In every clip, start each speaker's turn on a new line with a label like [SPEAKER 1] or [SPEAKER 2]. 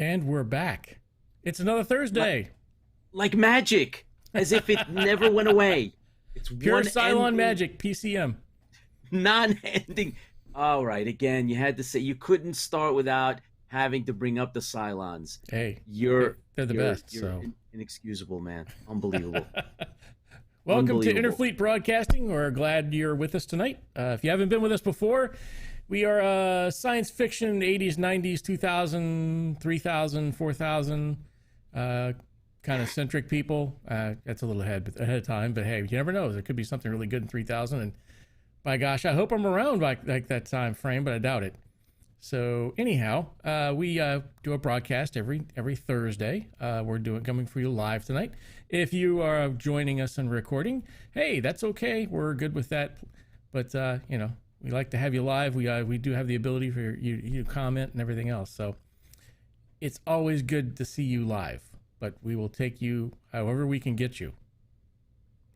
[SPEAKER 1] And we're back. It's another Thursday.
[SPEAKER 2] Like magic, as if it never went away. It's
[SPEAKER 1] Pure
[SPEAKER 2] one
[SPEAKER 1] Cylon
[SPEAKER 2] ending,
[SPEAKER 1] magic, PCM.
[SPEAKER 2] non-ending. All right, again, you had to say you couldn't start without having to bring up the Cylons.
[SPEAKER 1] Hey,
[SPEAKER 2] You're
[SPEAKER 1] they're the best.
[SPEAKER 2] You're inexcusable, man. Unbelievable.
[SPEAKER 1] Welcome to
[SPEAKER 2] Unbelievable.
[SPEAKER 1] Interfleet Broadcasting. We're glad you're with us tonight. If you haven't been with us before, we are science fiction, 80s, 90s, 2000, 3000, 4000 kind of centric people. That's a little ahead of time, but hey, you never know. There could be something really good in 3000. And by gosh, I hope I'm around like that time frame, but I doubt it. So anyhow, we do a broadcast every Thursday. We're coming for you live tonight. If you are joining us and recording, hey, that's okay. We're good with that. But we like to have you live. We do have the ability for you to comment and everything else. So it's always good to see you live. But we will take you however we can get you.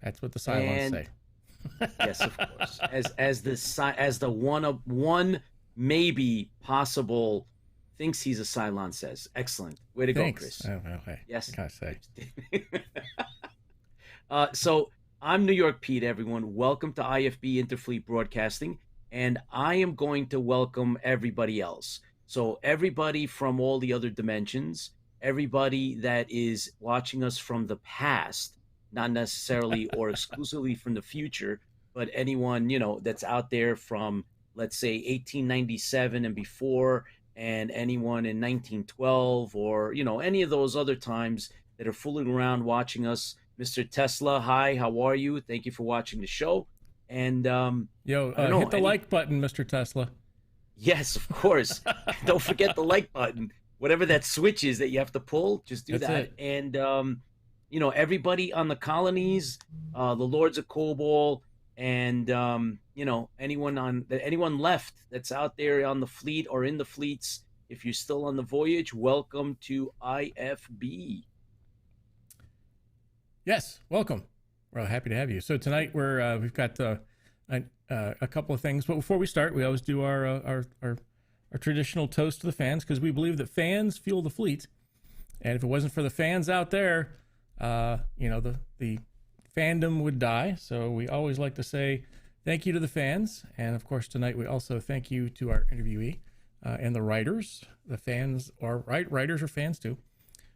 [SPEAKER 1] That's what the Cylons say.
[SPEAKER 2] Yes, of course. As the one maybe possible thinks he's a Cylon says. Excellent. Way to go, Chris.
[SPEAKER 1] Oh, well, hey,
[SPEAKER 2] yes.
[SPEAKER 1] What can I say?
[SPEAKER 2] So I'm New York Pete, everyone. Welcome to IFB Interfleet Broadcasting. And I am going to welcome everybody else. So everybody from all the other dimensions, everybody that is watching us from the past, not necessarily or exclusively from the future, but anyone, that's out there from, let's say, 1897 and before, and anyone in 1912 or, any of those other times that are fooling around watching us. Mr. Tesla, hi, how are you? Thank you for watching the show. And
[SPEAKER 1] hit the like button, Mr. Tesla.
[SPEAKER 2] Yes, of course. Don't forget the like button. Whatever that switch is that you have to pull, just do that. And everybody on the colonies, the Lords of Kobol, and anyone left that's out there on the fleet or in the fleets, if you're still on the voyage, welcome to IFB.
[SPEAKER 1] Yes, welcome. We're happy to have you. So tonight we've got a couple of things, but before we start, we always do our traditional toast to the fans, because we believe that fans fuel the fleet, and if it wasn't for the fans out there, the fandom would die. So we always like to say thank you to the fans, and of course tonight we also thank you to our interviewee and the writers. The fans are writers are fans too.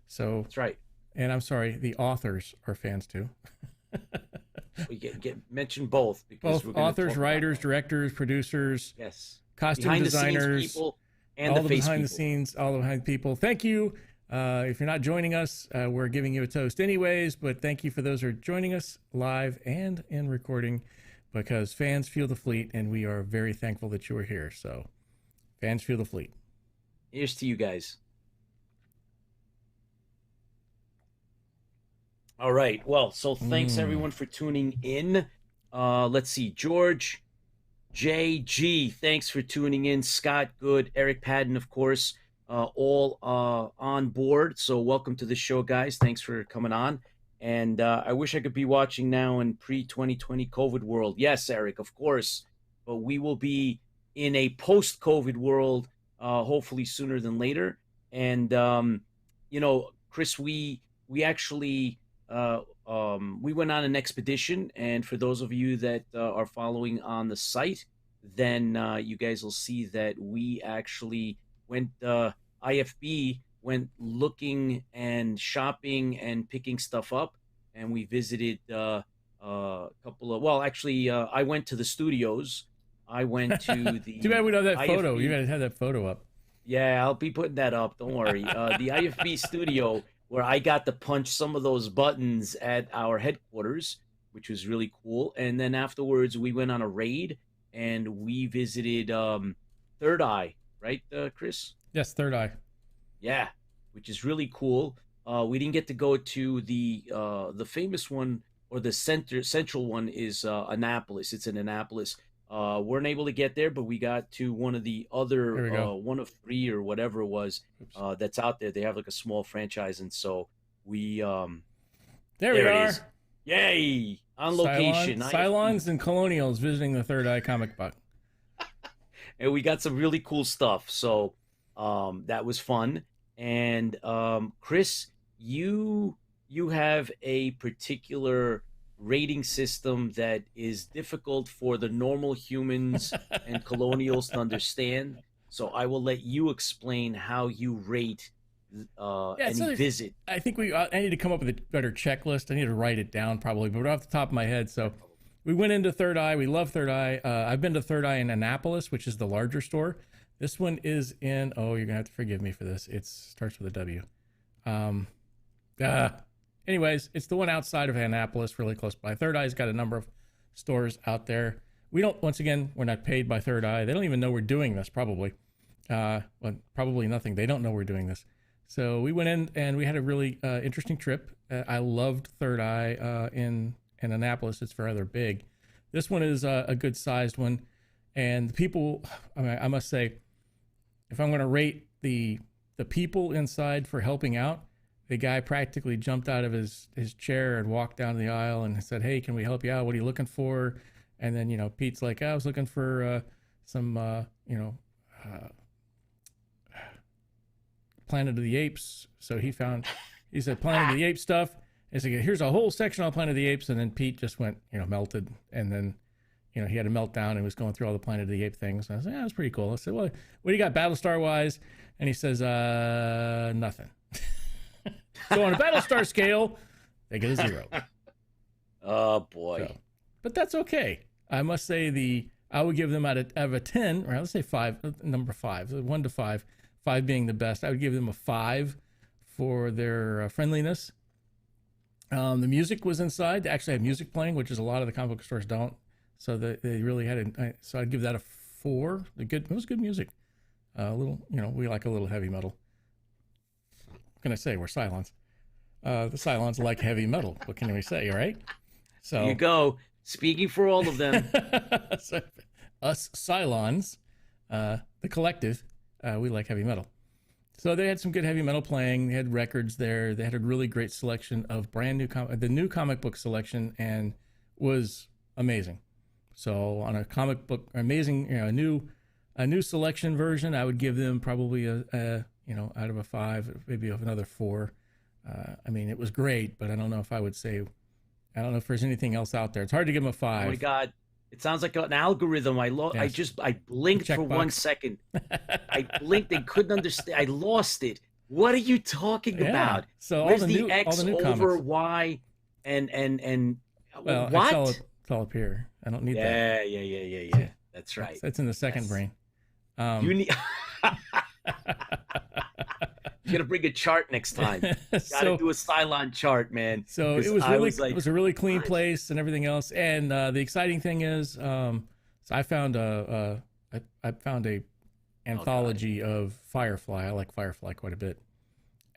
[SPEAKER 1] So
[SPEAKER 2] that's right. And
[SPEAKER 1] I'm sorry, the authors are fans too.
[SPEAKER 2] We get mentioned both, because
[SPEAKER 1] both authors, writers, directors, producers,
[SPEAKER 2] yes,
[SPEAKER 1] costume
[SPEAKER 2] behind
[SPEAKER 1] designers,
[SPEAKER 2] the scenes people, and
[SPEAKER 1] all
[SPEAKER 2] the
[SPEAKER 1] behind
[SPEAKER 2] people.
[SPEAKER 1] the scenes, all the behind people. Thank you. If you're not joining us, we're giving you a toast anyways, but thank you for those who are joining us live and in recording, because fans fuel the fleet, and we are very thankful that you are here. So fans fuel the fleet.
[SPEAKER 2] Here's to you guys. All right. Well, so thanks everyone for tuning in. Let's see. George, JG, thanks for tuning in. Scott, good. Eric Padden, of course, all on board. So welcome to the show, guys. Thanks for coming on. And I wish I could be watching now in pre-2020 COVID world. Yes, Eric, of course. But we will be in a post-COVID world, hopefully sooner than later. And, Chris, we actually... we went on an expedition, and for those of you that are following on the site, then you guys will see that we actually went, IFB went looking and shopping and picking stuff up, and we visited a couple of, I went to the studios. I went to the
[SPEAKER 1] Too bad we don't have that
[SPEAKER 2] IFB.
[SPEAKER 1] photo. You gotta have that photo up.
[SPEAKER 2] Yeah, I'll be putting that up. Don't worry. The IFB studio, where I got to punch some of those buttons at our headquarters, which was really cool. And then afterwards, we went on a raid, and we visited Third Eye, right, Chris?
[SPEAKER 1] Yes, Third Eye.
[SPEAKER 2] Yeah, which is really cool. We didn't get to go to the famous one, or the central one is Annapolis. It's in Annapolis. Weren't able to get there, but we got to one of the other, one of three or whatever it was, that's out there. They have like a small franchise, and so we
[SPEAKER 1] there we are.
[SPEAKER 2] Is. Yay! On location.
[SPEAKER 1] Cylons and Colonials visiting the Third Eye comic book.
[SPEAKER 2] And we got some really cool stuff. So that was fun. And Chris, you have a particular rating system that is difficult for the normal humans and colonials to understand. So I will let you explain how you rate
[SPEAKER 1] Yeah,
[SPEAKER 2] any
[SPEAKER 1] so
[SPEAKER 2] visit.
[SPEAKER 1] I think I need to come up with a better checklist. I need to write it down probably, but off the top of my head. So we went into Third Eye. We love Third Eye. I've been to Third Eye in Annapolis, which is the larger store. This one is in. Oh, you're gonna have to forgive me for this. It starts with a W. Um, uh, Anyways, it's the one outside of Annapolis, really close by. Third Eye's got a number of stores out there. We don't. Once again, we're not paid by Third Eye. They don't even know we're doing this. Probably. Well, probably nothing. They don't know we're doing this. So we went in and we had a really interesting trip. I loved Third Eye in Annapolis. It's rather big. This one is a good sized one, and the people. I mean, I must say, if I'm going to rate the people inside for helping out, the guy practically jumped out of his chair and walked down the aisle and said, "Hey, can we help you out? What are you looking for?" And then Pete's like, "I was looking for some Planet of the Apes." So he said Planet of the Apes stuff. And so here's a whole section on Planet of the Apes, and then Pete just went melted, and then he had a meltdown and was going through all the Planet of the Ape things. And I was like, "Yeah, that's pretty cool." I said, "Well, what do you got Battlestar wise?" And he says, "Nothing." So on a Battlestar scale, they get a 0.
[SPEAKER 2] Oh boy!
[SPEAKER 1] So, but that's okay. I must say I would give them out of a 10, or let's say 5, number 5, 1 to 5, 5 being the best. I would give them a 5 for their friendliness. The music was inside. They actually had music playing, which is a lot of the comic book stores don't. So they really had so I'd give that a 4. It was good music. A little, we like a little heavy metal. What can I say? We're Cylons. The Cylons like heavy metal. What can we say, right? So
[SPEAKER 2] Here you go. Speaking for all of them.
[SPEAKER 1] So, us Cylons, the collective, we like heavy metal. So they had some good heavy metal playing. They had records there. They had a really great selection of brand new the new comic book selection, and was amazing. So on a comic book, amazing, a new selection version, I would give them probably a out of a 5, maybe of another 4. I mean, it was great, but I don't know if I would say. I don't know if there's anything else out there. It's hard to give them a 5.
[SPEAKER 2] Oh my God. It sounds like an algorithm.
[SPEAKER 1] Yes.
[SPEAKER 2] I blinked for 1 second. I blinked and couldn't understand. I lost it. What are you talking about?
[SPEAKER 1] So
[SPEAKER 2] where's
[SPEAKER 1] all
[SPEAKER 2] the X
[SPEAKER 1] new
[SPEAKER 2] over
[SPEAKER 1] comics.
[SPEAKER 2] Y and
[SPEAKER 1] Well,
[SPEAKER 2] what?
[SPEAKER 1] it's all up here. I don't need
[SPEAKER 2] that. Yeah. That's right.
[SPEAKER 1] That's in the second brain.
[SPEAKER 2] You need. You gotta bring a chart next time. Gotta do a Cylon chart, man.
[SPEAKER 1] So it was a really clean place and everything else. And the exciting thing is, so I found a anthology of Firefly. I like Firefly quite a bit,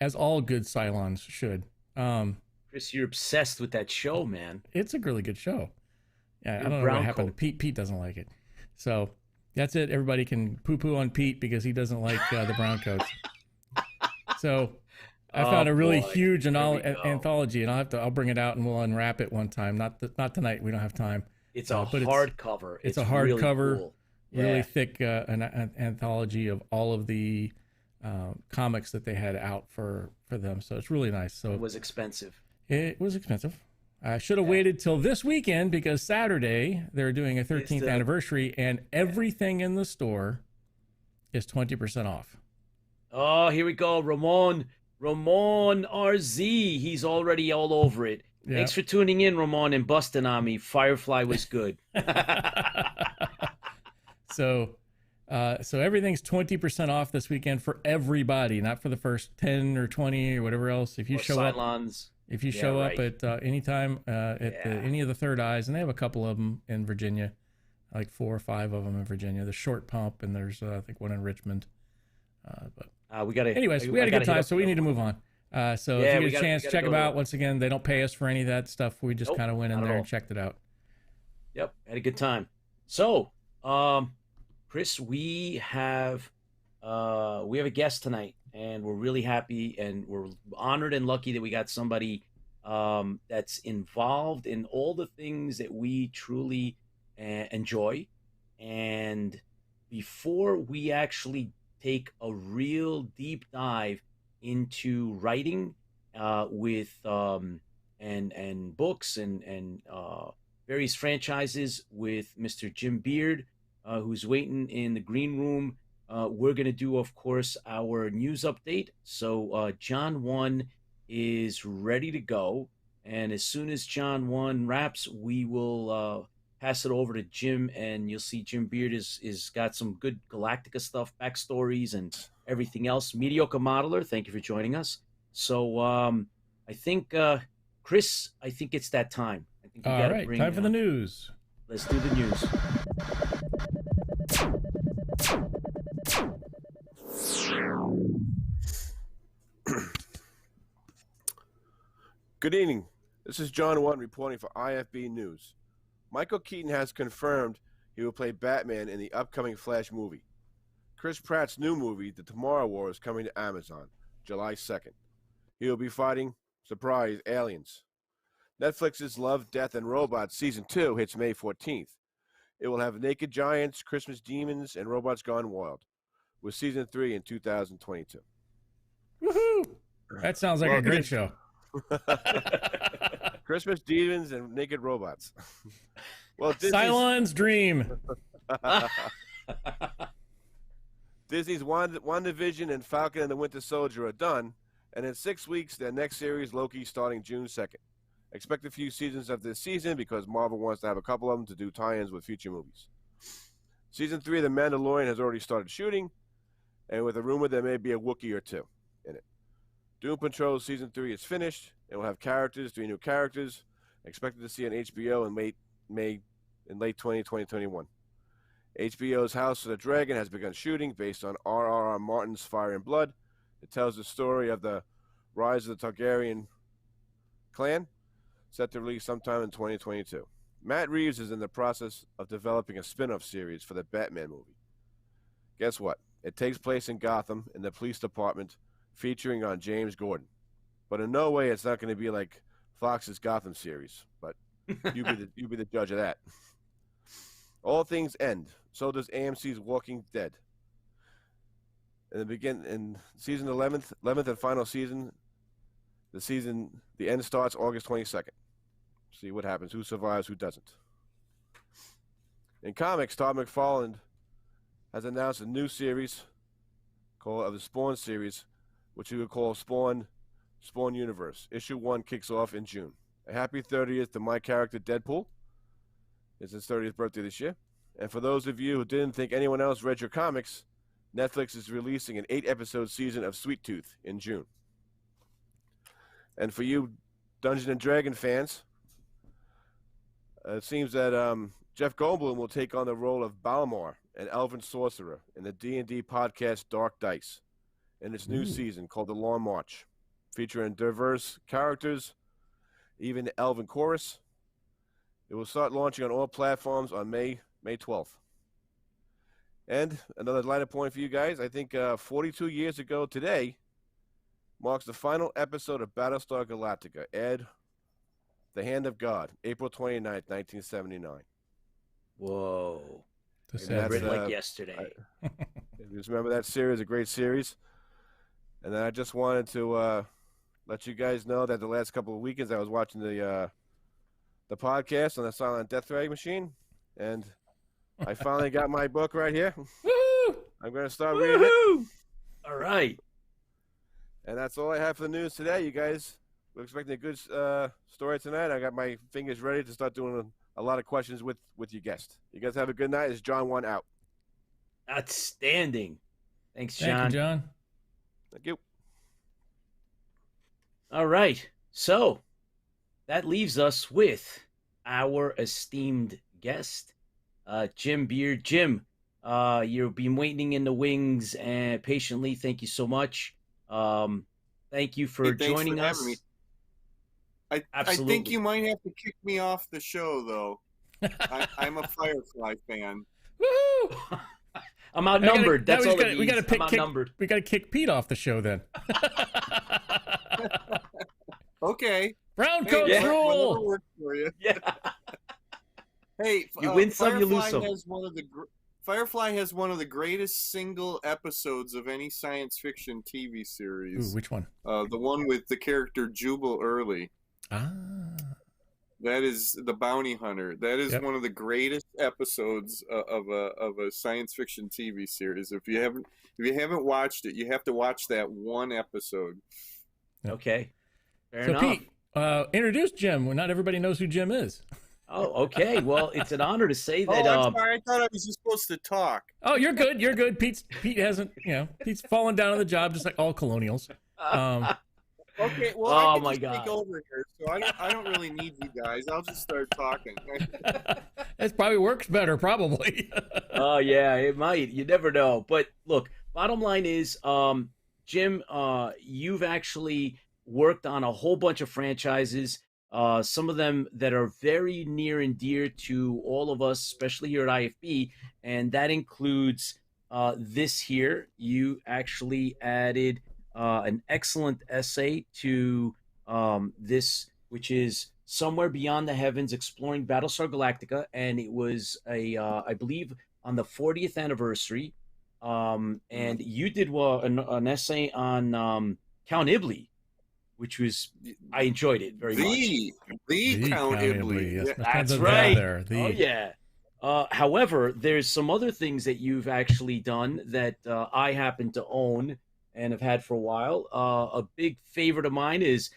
[SPEAKER 1] as all good Cylons should.
[SPEAKER 2] Chris, you're obsessed with that show, man.
[SPEAKER 1] It's a really good show. Yeah, I don't know what happened to Pete. Pete doesn't like it. So that's it. Everybody can poo-poo on Pete because he doesn't like the brown coats. So I found a really huge anthology, and I'll bring it out and we'll unwrap it one time. Not tonight. We don't have time.
[SPEAKER 2] It's a hardcover.
[SPEAKER 1] It's a hardcover,
[SPEAKER 2] really, cool.
[SPEAKER 1] really thick an anthology of all of the comics that they had out for them. So it's really nice. So
[SPEAKER 2] it was expensive.
[SPEAKER 1] It was expensive. I should have waited till this weekend because Saturday they're doing a 13th anniversary, and everything in the store is 20% off.
[SPEAKER 2] Oh, here we go. Ramon RZ. He's already all over it. Yeah. Thanks for tuning in, Ramon, and busting on me. Firefly was good.
[SPEAKER 1] So everything's 20% off this weekend for everybody, not for the first 10 or 20 or whatever else. If you show
[SPEAKER 2] Cylons.
[SPEAKER 1] up at any time any of the Third Eyes, and they have a couple of them in Virginia, like 4 or 5 of them in Virginia. The Short Pump, and there's I think one in Richmond.
[SPEAKER 2] We had
[SPEAKER 1] a good time, so we need to move on. So if you get a chance, check them out. Once again, they don't pay us for any of that stuff. We just kind of went in there and checked it out.
[SPEAKER 2] Yep, had a good time. So, Chris, we have a guest tonight, and we're really happy, and we're honored and lucky that we got somebody that's involved in all the things that we truly enjoy. And before we actually take a real deep dive into writing with and books and various franchises with Mr. Jim Beard, who's waiting in the green room. We're going to do, of course, our news update. So John 1 is ready to go. And as soon as John 1 wraps, we will pass it over to Jim. And you'll see Jim Beard is got some good Galactica stuff, backstories, and everything else. Mediocre Modeler, thank you for joining us. So I think, Chris, I think it's that time. I think
[SPEAKER 1] All right, time for the news.
[SPEAKER 2] Let's do the news.
[SPEAKER 3] Good evening. This is John 1 reporting for IFB News. Michael Keaton has confirmed he will play Batman in the upcoming Flash movie. Chris Pratt's new movie, The Tomorrow War, is coming to Amazon July 2nd. He will be fighting, surprise, aliens. Netflix's Love, Death, and Robots Season 2 hits May 14th. It will have naked giants, Christmas demons, and robots gone wild, with Season 3 in 2022.
[SPEAKER 1] Woohoo! That sounds like a great show.
[SPEAKER 3] Christmas demons and naked robots. Well,
[SPEAKER 1] Cylon's dream.
[SPEAKER 3] Disney's WandaVision and Falcon and the Winter Soldier are done, and in 6 weeks, their next series, Loki, starting June 2nd. Expect a few seasons of this season because Marvel wants to have a couple of them to do tie-ins with future movies. Season 3 of The Mandalorian has already started shooting, and with a rumor there may be a Wookiee or two in it. Doom Patrol Season 3 is finished. It will have 3 new characters. Expected to see on HBO in late 2021. HBO's House of the Dragon has begun shooting based on R.R.R. Martin's Fire and Blood. It tells the story of the rise of the Targaryen clan, set to release sometime in 2022. Matt Reeves is in the process of developing a spin-off series for the Batman movie. Guess what? It takes place in Gotham in the police department, featuring on James Gordon. But in no way it's not going to be like Fox's Gotham series. But you be the judge of that. All things end. So does AMC's Walking Dead. In season 11th and final season, the end starts August 22nd. See what happens. Who survives? Who doesn't? In comics, Todd McFarlane has announced a new series of the Spawn series, which he would call Spawn Universe. Issue 1 kicks off in June. A happy 30th to my character Deadpool. It's his 30th birthday this year. And for those of you who didn't think anyone else read your comics, Netflix is releasing an 8-episode season of Sweet Tooth in June. And for you Dungeons and Dragon fans, it seems that Jeff Goldblum will take on the role of Balmor, an elven sorcerer, in the D&D podcast Dark Dice, in its new season called The Long March, featuring diverse characters, even the elven chorus. It will start launching on all platforms on May 12th. And another lighter point for you guys, I think 42 years ago today marks the final episode of Battlestar Galactica, Ed, The Hand of God, April 29th, 1979.
[SPEAKER 2] Whoa.
[SPEAKER 1] That's
[SPEAKER 2] like yesterday.
[SPEAKER 3] Just remember that series, a great series. And then I just wanted to let you guys know that the last couple of weekends I was watching the podcast on the Silent Death Ray machine, and I finally got my book right here.
[SPEAKER 1] Woo!
[SPEAKER 3] I'm going to start reading it.
[SPEAKER 2] All right.
[SPEAKER 3] And that's all I have for the news today. You guys, we're expecting a good story tonight. I got my fingers ready to start doing a lot of questions with your guest. You guys have a good night. It's John 1 out.
[SPEAKER 2] Outstanding. Thanks, John.
[SPEAKER 1] Thank you, John.
[SPEAKER 3] Thank you.
[SPEAKER 2] All right. So that leaves us with our esteemed guest, Jim Beard. Jim, you've been waiting in the wings and patiently. Thank you so much. Thank you for joining us.
[SPEAKER 4] I think you might have to kick me off the show, though. I'm a Firefly fan.
[SPEAKER 1] Woohoo!
[SPEAKER 2] I'm outnumbered. That's all
[SPEAKER 1] we got to kick Pete off the show then.
[SPEAKER 4] Okay.
[SPEAKER 1] Brown coat rule.
[SPEAKER 4] Works for you.
[SPEAKER 2] Yeah.
[SPEAKER 4] Hey,
[SPEAKER 2] you win some, you lose some.
[SPEAKER 4] Firefly has one of the greatest single episodes of any science fiction TV series.
[SPEAKER 1] Ooh, which one?
[SPEAKER 4] The one with the character Jubal Early.
[SPEAKER 1] Ah.
[SPEAKER 4] That is the bounty hunter. That is one of the greatest episodes of a science fiction TV series. If you haven't watched it, you have to watch that one episode.
[SPEAKER 2] Okay. Fair
[SPEAKER 1] so
[SPEAKER 2] enough.
[SPEAKER 1] Pete, introduce Jim. Well, not everybody knows who Jim is.
[SPEAKER 2] Oh, okay. Well, it's an honor to say that.
[SPEAKER 4] I'm sorry. I thought I was just supposed to talk.
[SPEAKER 1] Oh, you're good. You're good. Pete hasn't, Pete's fallen down on the job just like all colonials.
[SPEAKER 4] Okay, well, I can just take over here, so I don't really need you guys. I'll just start talking.
[SPEAKER 1] That probably works better, probably.
[SPEAKER 2] Oh, yeah, it might. You never know. But look, bottom line is, Jim, you've actually worked on a whole bunch of franchises, some of them that are very near and dear to all of us, especially here at IFB, and that includes this here. You actually added an excellent essay to this, which is Somewhere Beyond the Heavens, Exploring Battlestar Galactica, and it was I believe on the 40th anniversary, and you did an essay on Count Iblis, which was, I enjoyed it very much.
[SPEAKER 4] The Count Iblis.
[SPEAKER 1] Yes.
[SPEAKER 2] That's right.
[SPEAKER 1] There.
[SPEAKER 2] Oh, yeah. However, there's some other things that you've actually done that I happen to own and have had for a while. A big favorite of mine is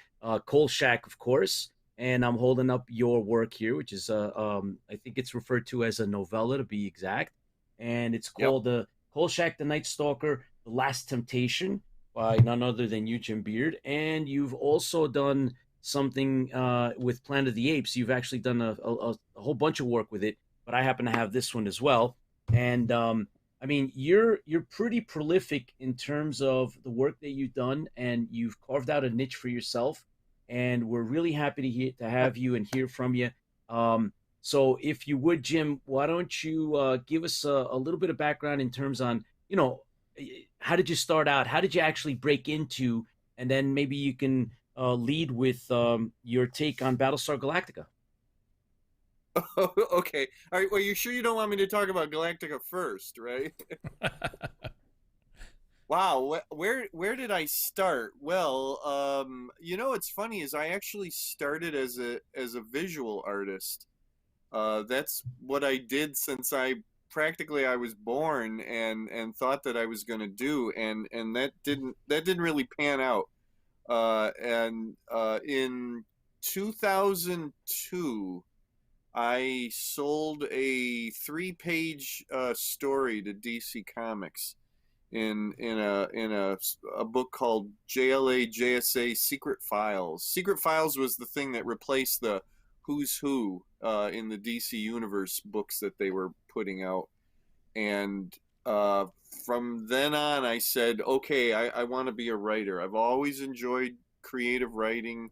[SPEAKER 2] Kolchak, of course, and I'm holding up your work here, which is, I think it's referred to as a novella, to be exact, and it's called Kolchak, the Night Stalker, The Last Temptation, by none other than you, Jim Beard. And you've also done something with Planet of the Apes. You've actually done a whole bunch of work with it, but I happen to have this one as well. And I mean, you're pretty prolific in terms of the work that you've done, and you've carved out a niche for yourself. And we're really happy to have you and hear from you. So if you would, Jim, why don't you give us a little bit of background in terms on, how did you start out? How did you actually break into? And then maybe you can lead with your take on Battlestar Galactica.
[SPEAKER 4] Oh, okay. All right. Well, you sure you don't want me to talk about Galactica first, right? Wow. Where did I start? Well, what's funny is I actually started as a visual artist. That's what I did since I was born and thought that I was going to do, and that didn't really pan out. And in 2002, I sold a 3-page story to DC Comics in a book called JLA JSA Secret Files. Secret Files was the thing that replaced the Who's Who in the DC Universe books that they were putting out. And from then on, I said, okay, I want to be a writer. I've always enjoyed creative writing.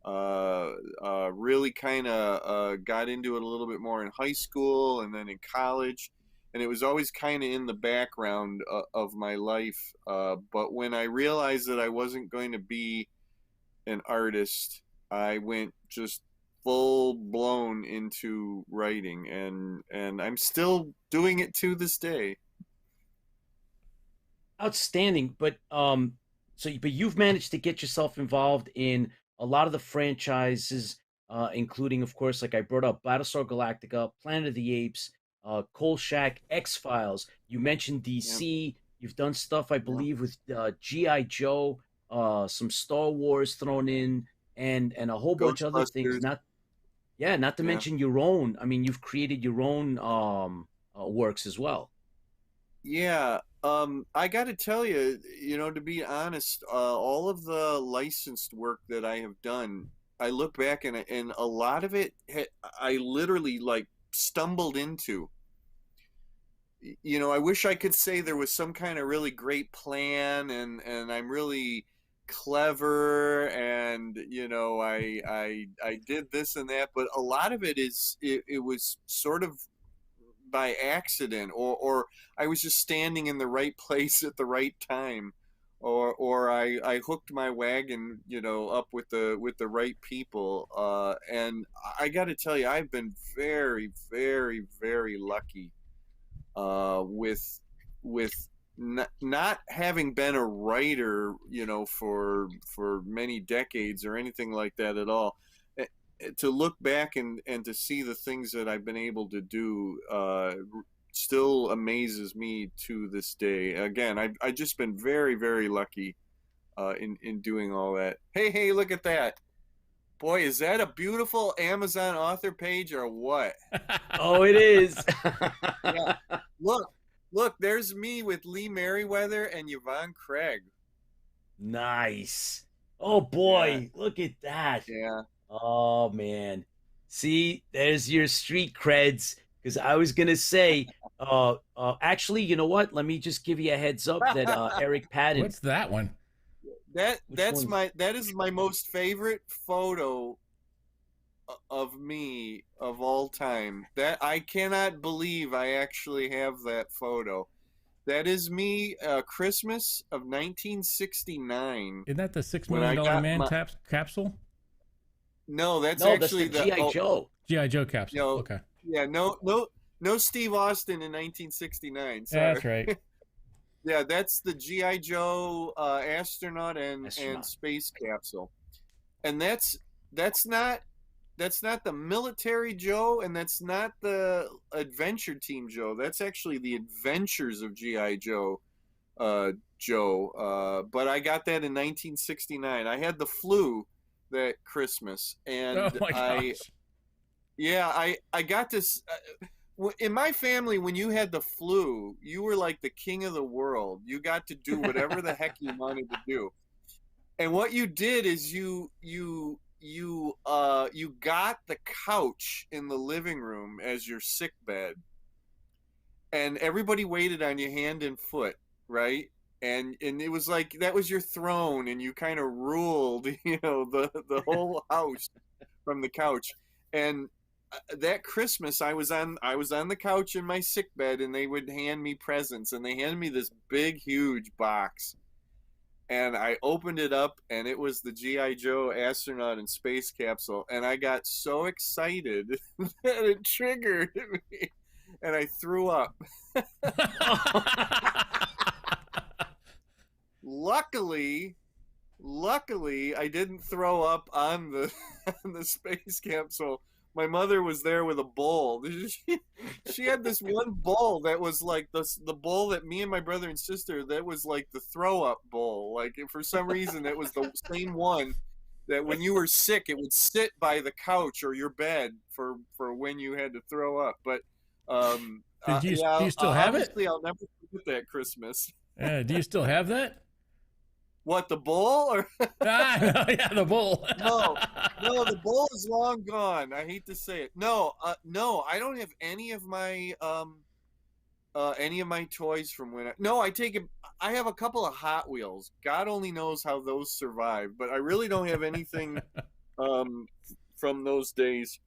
[SPEAKER 4] Really kind of got into it a little bit more in high school and then in college. And it was always kind of in the background of my life. But when I realized that I wasn't going to be an artist, I went just full blown into writing, and I'm still doing it to this day.
[SPEAKER 2] Outstanding. But but you've managed to get yourself involved in a lot of the franchises, including, of course, like I brought up, Battlestar Galactica, Planet of the Apes, Kolchak, X-Files. You mentioned DC. Yep. You've done stuff, I believe, with G.I. Joe, some Star Wars thrown in, and a whole bunch of other things. Not to mention your own. I mean, you've created your own works as well. Yeah.
[SPEAKER 4] I got to tell you, to be honest, all of the licensed work that I have done, I look back and a lot of it, I literally stumbled into. I wish I could say there was some kind of really great plan and I'm really clever and I did this and that, but a lot of it it was sort of by accident, or I was just standing in the right place at the right time, or I hooked my wagon up with the right people, and I got to tell you, I've been very, very, very lucky with not having been a writer, for many decades or anything like that at all. To look back and to see the things that I've been able to do still amazes me to this day. Again, I've just been very, very lucky in doing all that. Hey, look at that. Boy, is that a beautiful Amazon author page or what?
[SPEAKER 2] Oh, it is.
[SPEAKER 4] Yeah. Look, there's me with Lee Merriweather and Yvonne Craig.
[SPEAKER 2] Nice. Oh, boy. Yeah. Look at that.
[SPEAKER 4] Yeah.
[SPEAKER 2] Oh, man. See, there's your street creds. Because I was going to say, actually, you know what? Let me just give you a heads up that Eric Padden.
[SPEAKER 1] What's that one?
[SPEAKER 4] That is my most favorite photo of me of all time. That I cannot believe I actually have that photo. That is me, Christmas of 1969.
[SPEAKER 1] Isn't that the $6 million man capsule?
[SPEAKER 4] No, that's
[SPEAKER 2] the G.I. Joe.
[SPEAKER 1] G.I. Joe capsule. Okay.
[SPEAKER 4] Yeah, no Steve Austin in 1969. Sorry.
[SPEAKER 1] Yeah, that's right.
[SPEAKER 4] Yeah, that's the G.I. Joe astronaut and space capsule, and that's not the military Joe, and that's not the adventure team Joe. That's actually the Adventures of G.I. Joe, Joe. But I got that in 1969. I had the flu that Christmas, and
[SPEAKER 1] oh my gosh.
[SPEAKER 4] I got this. In my family, when you had the flu, you were like the king of the world. You got to do whatever the heck you wanted to do. And what you did is you got the couch in the living room as your sick bed. And everybody waited on you hand and foot, right? And it was like that was your throne, and you kind of ruled, the whole house from the couch. And that Christmas, I was on the couch in my sick bed, and they would hand me presents, and they handed me this big, huge box, and I opened it up, and it was the G.I. Joe astronaut and space capsule, and I got so excited that it triggered me, and I threw up. Luckily, I didn't throw up on the space capsule. My mother was there with a bowl. She had this one bowl that was like the bowl that me and my brother and sister, that was like the throw up bowl. Like, for some reason, it was the same one that when you were sick, it would sit by the couch or your bed for when you had to throw up. But
[SPEAKER 1] do you still have it?
[SPEAKER 4] I'll never forget that Christmas.
[SPEAKER 1] Do you still have that?
[SPEAKER 4] What, the bowl? Or
[SPEAKER 1] yeah, the bowl.
[SPEAKER 4] No, the bowl is long gone. I hate to say it. No, I don't have any of my toys from when I have a couple of Hot Wheels. God only knows how those survived, but I really don't have anything from those days.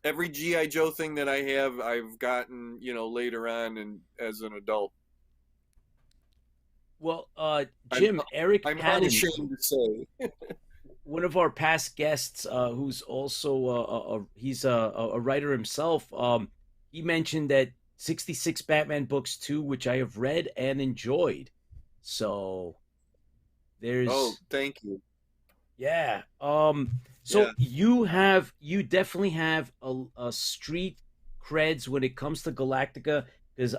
[SPEAKER 4] Every G.I. Joe thing that I have, I've gotten, later on and as an adult.
[SPEAKER 2] Well, Jim, Eric
[SPEAKER 4] I'm
[SPEAKER 2] Padden,
[SPEAKER 4] unashamed to say.
[SPEAKER 2] one of our past guests, who's also he's a writer himself. He mentioned that 66 Batman books too, which I have read and enjoyed. So there's.
[SPEAKER 4] Oh, thank you.
[SPEAKER 2] Yeah. So yeah. You definitely have a street creds when it comes to Galactica. Because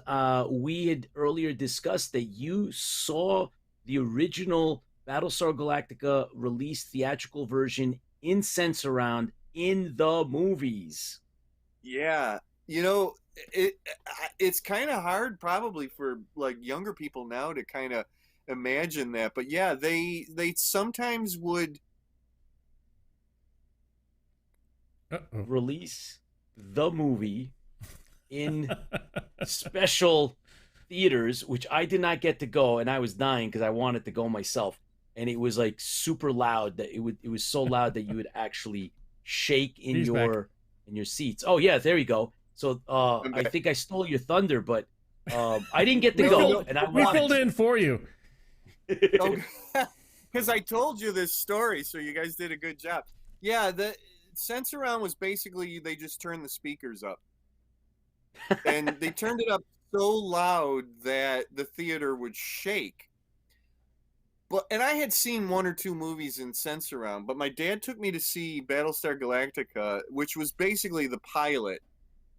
[SPEAKER 2] we had earlier discussed that you saw the original Battlestar Galactica released theatrical version in Sense-Around in the movies.
[SPEAKER 4] Yeah. It's kind of hard probably for like younger people now to kind of imagine that. But yeah, they sometimes would
[SPEAKER 2] release the movie in special theaters, which I did not get to go, and I was dying because I wanted to go myself. And it was like super loud that it was so loud that you would actually shake in your seats. Oh yeah, there you go. So I think I stole your thunder, but I didn't get to go, and
[SPEAKER 1] we filled in for you.
[SPEAKER 4] Because I told you this story, so you guys did a good job. Yeah, the Sense-Around was basically they just turned the speakers up. And they turned it up so loud that the theater would shake. And I had seen one or two movies in Sense-Around, but my dad took me to see Battlestar Galactica, which was basically the pilot,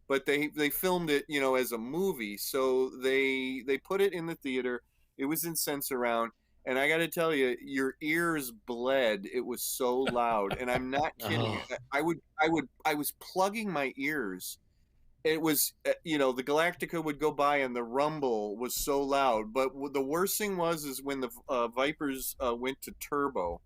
[SPEAKER 4] but they filmed it, as a movie. So they put it in the theater. It was in Sense-Around, and I got to tell you, your ears bled. It was so loud, and I'm not kidding.
[SPEAKER 2] Oh.
[SPEAKER 4] I was plugging my ears. It was, the Galactica would go by and the rumble was so loud. But the worst thing is when the Vipers went to turbo.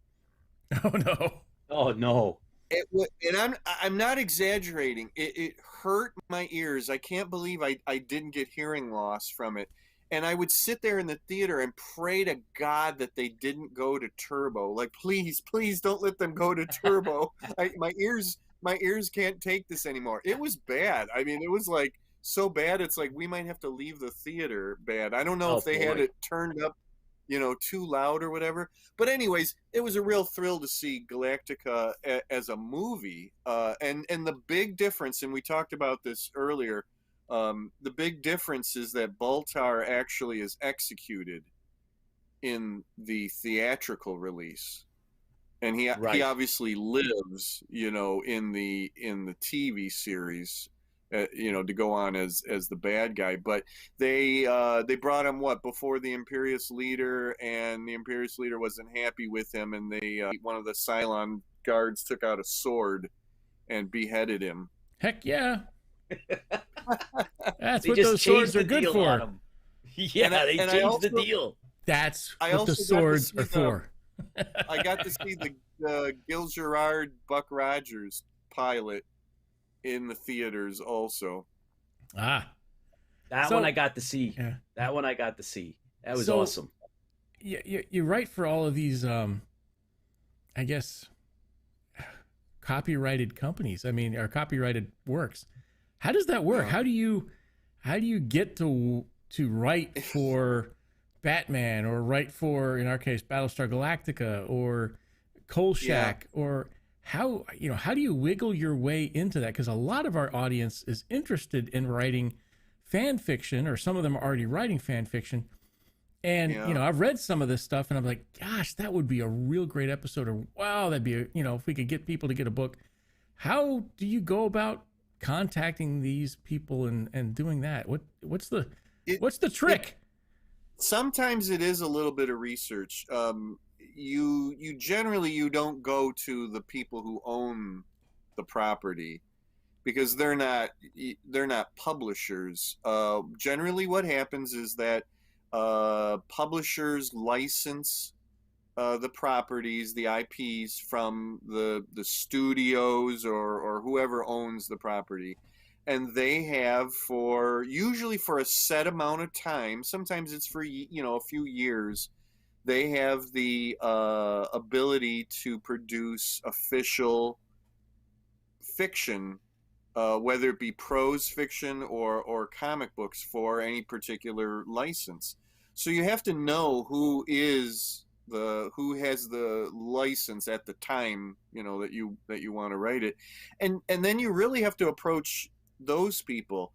[SPEAKER 1] Oh no.
[SPEAKER 2] Oh no.
[SPEAKER 4] And I'm not exaggerating. It hurt my ears. I can't believe I didn't get hearing loss from it. And I would sit there in the theater and pray to God that they didn't go to turbo. Like, please don't let them go to turbo. My ears can't take this anymore. It was bad. I mean, it was like so bad. It's like we might have to leave the theater bad. I don't know if they had it turned up, too loud or whatever. But anyways, it was a real thrill to see Galactica as a movie. And the big difference, and we talked about this earlier, the big difference is that Baltar actually is executed in the theatrical release. And he obviously lives, in the TV series, to go on as the bad guy. But they brought him before the Imperious leader, and the Imperious leader wasn't happy with him, and one of the Cylon guards took out a sword and beheaded him.
[SPEAKER 1] Heck yeah. That's what those swords are good for.
[SPEAKER 2] Yeah, they changed the deal.
[SPEAKER 1] That's what the swords are for.
[SPEAKER 4] I got to see the Gil Gerard Buck Rogers pilot in the theaters also.
[SPEAKER 2] That one I got to see. Yeah. That one I got to see. That was awesome.
[SPEAKER 1] You write for all of these, I guess, copyrighted companies. I mean, or copyrighted works. How does that work? How do you get to write for Batman, or write for, in our case, Battlestar Galactica or Kolchak, or how do you wiggle your way into that? Because a lot of our audience is interested in writing fan fiction, or some of them are already writing fan fiction. And, I've read some of this stuff and I'm like, gosh, that would be a real great episode, or wow, that'd be, if we could get people to get a book. How do you go about contacting these people and doing that? What's the trick?
[SPEAKER 4] Sometimes it is a little bit of research. You generally don't go to the people who own the property, because they're not publishers. Generally what happens is that publishers license the properties, the IPs, from the studios or whoever owns the property. And they have usually for a set amount of time, sometimes it's for, a few years, they have the ability to produce official fiction, whether it be prose fiction or comic books for any particular license. So you have to know who has the license at the time, that you want to write it. And then you really have to approach those people.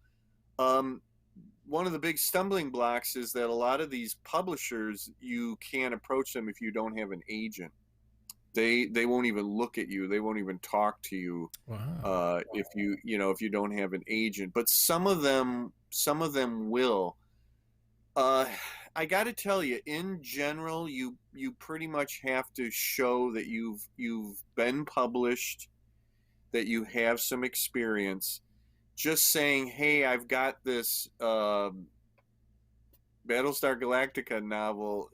[SPEAKER 4] One of the big stumbling blocks is that a lot of these publishers, you can't approach them if you don't have an agent. They won't even look at you. They won't even talk to you. Wow. If you don't have an agent. But some of them will. I got to tell you, in general, you pretty much have to show that you've been published, that you have some experience. Just saying, hey, I've got this Battlestar Galactica novel,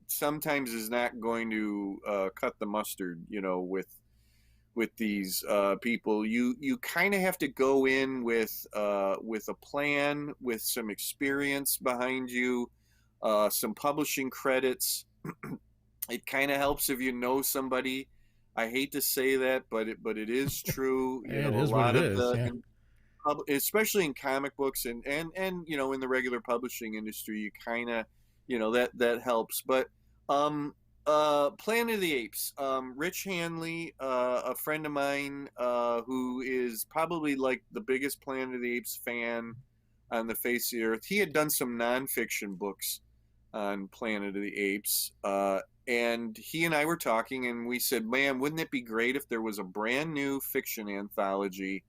[SPEAKER 4] sometimes is not going to cut the mustard, with these people. You kind of have to go in with a plan, with some experience behind you, some publishing credits. It kind of helps if you know somebody. I hate to say that, but it is true.
[SPEAKER 1] It is what it is.
[SPEAKER 4] Especially in comic books and in the regular publishing industry, you kind of that helps. But Planet of the Apes, Rich Hanley, a friend of mine, who is probably like the biggest Planet of the Apes fan on the face of the earth. He had done some nonfiction books on Planet of the Apes, and he and I were talking, and we said, man, wouldn't it be great if there was a brand new fiction anthology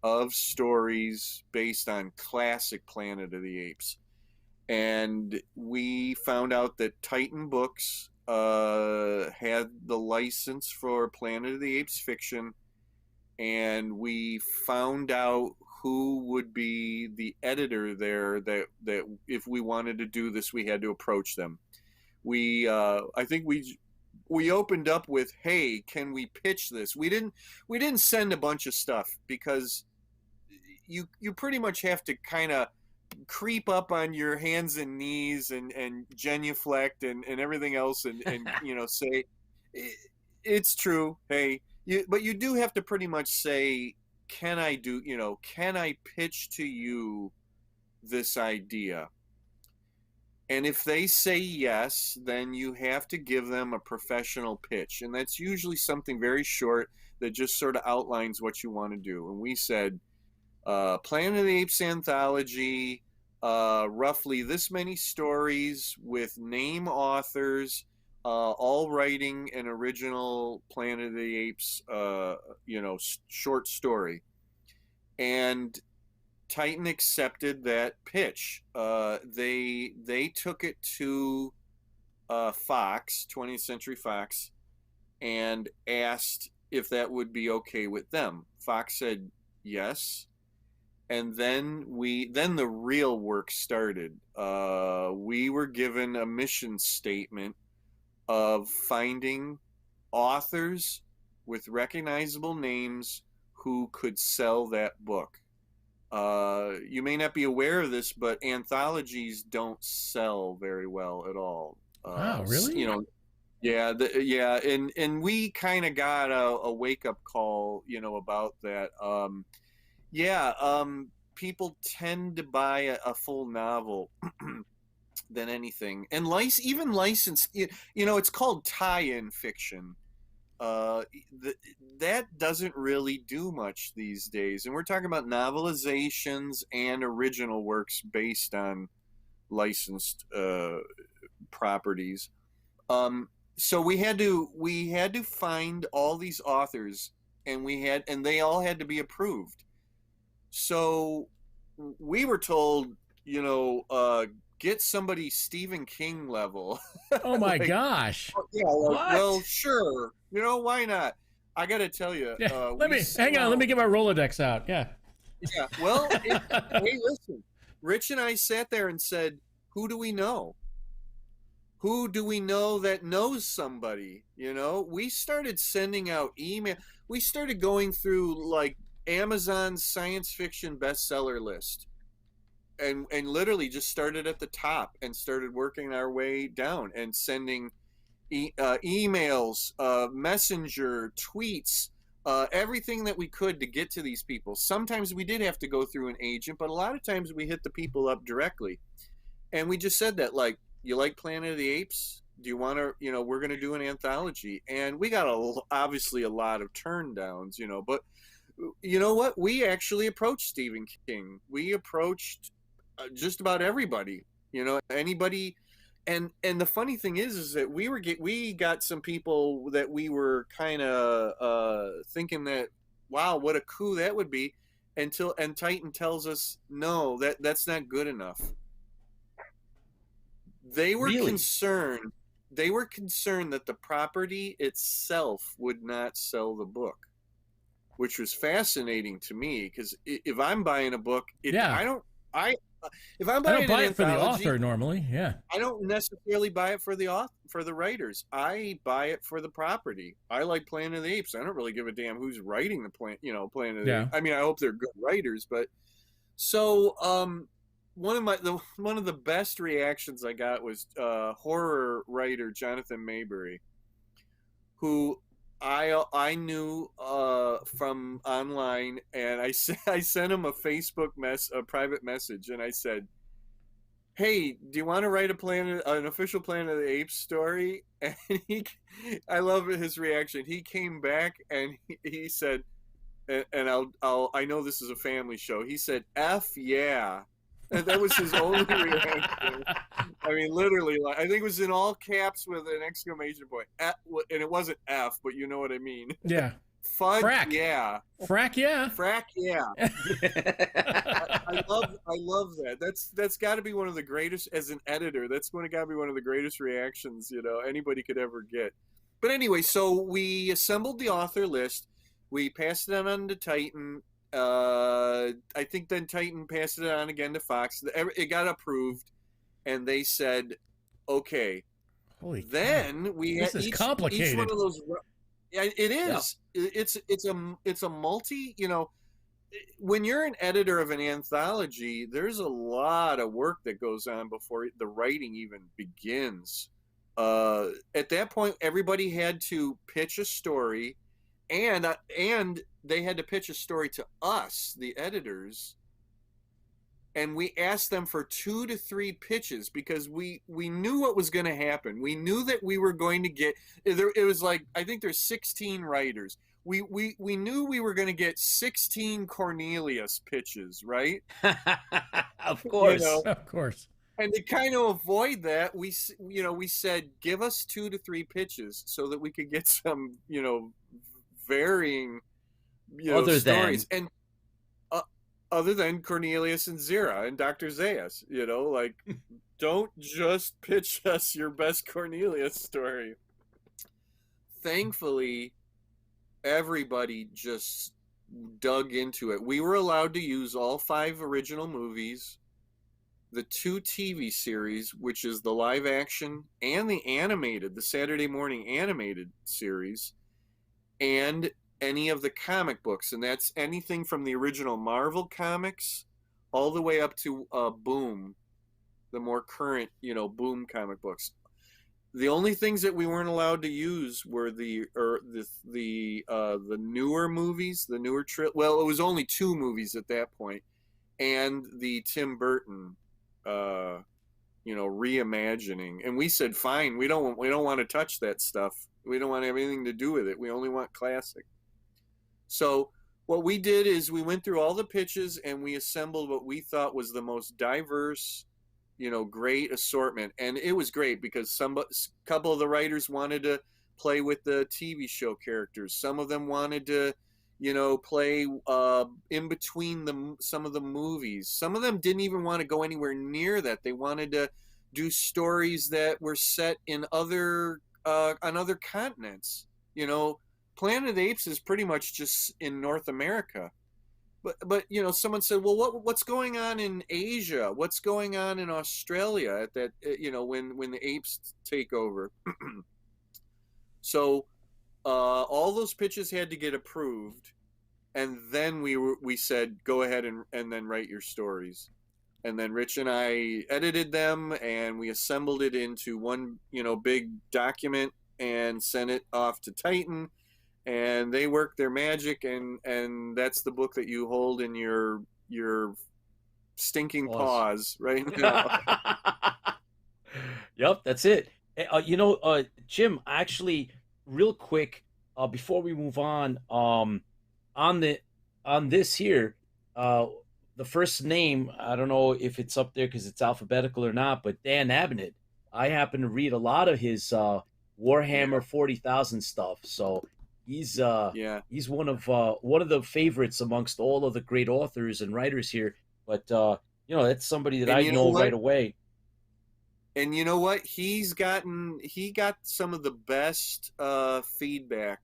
[SPEAKER 4] of stories based on classic Planet of the Apes? And we found out that Titan Books had the license for Planet of the Apes fiction, and we found out who would be the editor there, that if we wanted to do this, we had to approach them. I think we opened up with, hey, can we pitch this? We didn't send a bunch of stuff, because you pretty much have to kind of creep up on your hands and knees and genuflect and everything else and say it's true, hey, but you do have to pretty much say, can I pitch to you this idea? And if they say yes, then you have to give them a professional pitch. And that's usually something very short that just sort of outlines what you want to do. And we said, Planet of the Apes anthology, roughly this many stories with name authors, all writing an original Planet of the Apes, short story. And Titan accepted that pitch. They took it to Fox, 20th Century Fox, and asked if that would be okay with them. Fox said yes. And then the real work started. We were given a mission statement of finding authors with recognizable names who could sell that book. You may not be aware of this, but anthologies don't sell very well at all.
[SPEAKER 1] Oh, really?
[SPEAKER 4] Yeah, and we kind of got a wake up call, about that. People tend to buy a full novel than anything, and even licensed. It's called tie-in fiction. That doesn't really do much these days, and we're talking about novelizations and original works based on licensed properties. So we had to find all these authors, and they all had to be approved. So we were told, get somebody Stephen King level.
[SPEAKER 1] Oh my gosh!
[SPEAKER 4] Yeah, well, sure. Why not? I got to tell you.
[SPEAKER 1] Yeah, hang on. Let me get my Rolodex out. Yeah.
[SPEAKER 4] Yeah. Well, hey, listen. Rich and I sat there and said, "Who do we know? Who do we know that knows somebody?" We started sending out email. We started going through like Amazon's science fiction bestseller list, and literally just started at the top and started working our way down and sending emails, messenger, tweets, everything that we could to get to these people. Sometimes we did have to go through an agent, but a lot of times we hit the people up directly. And we just said that, like, you like Planet of the Apes? Do you want to, we're going to do an anthology. And we got obviously a lot of turn downs, but you know what? We actually approached Stephen King. We approached just about everybody, anybody. And the funny thing is that we got some people that we were kind of thinking that, wow, what a coup that would be, and Titan tells us, no, that's not good enough. They were concerned. They were concerned that the property itself would not sell the book, which was fascinating to me, because if I'm buying a book, if I'm buying
[SPEAKER 1] buy it for the author normally. Yeah.
[SPEAKER 4] I don't necessarily buy it for the author, for the writers. I buy it for the property. I like Planet of the Apes. I don't really give a damn who's writing the Planet of the Apes. I mean, I hope they're good writers, but so one of the best reactions I got was horror writer Jonathan Mayberry, who I knew from online, and I sent him a Facebook a private message, and I said, "Hey, do you want to write an official Planet of the Apes story?" And I love his reaction. He came back and he said, and I know this is a family show. He said, "F yeah." That was his only reaction. I mean, literally, like, I think it was in all caps with an exclamation point. And it wasn't F, but you know what I mean.
[SPEAKER 1] Yeah.
[SPEAKER 4] Fudge,
[SPEAKER 1] Frack.
[SPEAKER 4] yeah.
[SPEAKER 1] Frack, yeah.
[SPEAKER 4] Frack, yeah. I love that. That's got to be one of the greatest, as an editor, that's going to got to be one of the greatest reactions, anybody could ever get. But anyway, so we assembled the author list. We passed it on to Titan. I think then Titan passed it on again to Fox. It got approved, and they said, okay.
[SPEAKER 1] Holy
[SPEAKER 4] then
[SPEAKER 1] God.
[SPEAKER 4] we
[SPEAKER 1] this
[SPEAKER 4] had
[SPEAKER 1] is
[SPEAKER 4] each
[SPEAKER 1] complicated.
[SPEAKER 4] one of those. Yeah, it is. Yeah. It's a multi. When you're an editor of an anthology, there's a lot of work that goes on before the writing even begins. At that point, everybody had to pitch a story, and they had to pitch a story to us, the editors. And we asked them for 2 to 3 pitches because we knew what was going to happen. We knew that we were going to get there. It was like, I think there's 16 writers. We knew we were going to get 16 Cornelius pitches, right?
[SPEAKER 2] Of course.
[SPEAKER 1] Of course.
[SPEAKER 4] And to kind of avoid that, we said, give us 2 to 3 pitches so that we could get some, varying,
[SPEAKER 2] Other
[SPEAKER 4] stories. And other than Cornelius and Zira and Dr. Zayas, don't just pitch us your best Cornelius story. Thankfully, everybody just dug into it. We were allowed to use all 5 original movies, the 2 TV series, which is the live action and the animated, the Saturday morning animated series, and any of the comic books, and that's anything from the original Marvel comics all the way up to Boom, the more current, Boom comic books. The only things that we weren't allowed to use were the newer movies, the newer well, it was only 2 movies at that point, and the Tim Burton, reimagining. And we said, fine, we don't want to touch that stuff. We don't want to have anything to do with it. We only want classic. So what we did is we went through all the pitches and we assembled what we thought was the most diverse, great assortment. And it was great because a couple of the writers wanted to play with the TV show characters. Some of them wanted to, play in between some of the movies. Some of them didn't even want to go anywhere near that. They wanted to do stories that were set in on other continents. Planet of the Apes is pretty much just in North America. But someone said, well, what's going on in Asia? What's going on in Australia at that, when the apes take over? So all those pitches had to get approved. And then we said, go ahead and then write your stories. And then Rich and I edited them and we assembled it into one, big document and sent it off to Titan. And they worked their magic, and that's the book that you hold in your stinking paws right now.
[SPEAKER 2] Yep, that's it. Jim, actually, real quick, before we move on this here, the first name, I don't know if it's up there because it's alphabetical or not, but Dan Abnett. I happen to read a lot of his Warhammer 40,000 stuff, so. He's one of the favorites amongst all of the great authors and writers here. But that's somebody that I know right away.
[SPEAKER 4] And you know what? He got some of the best feedback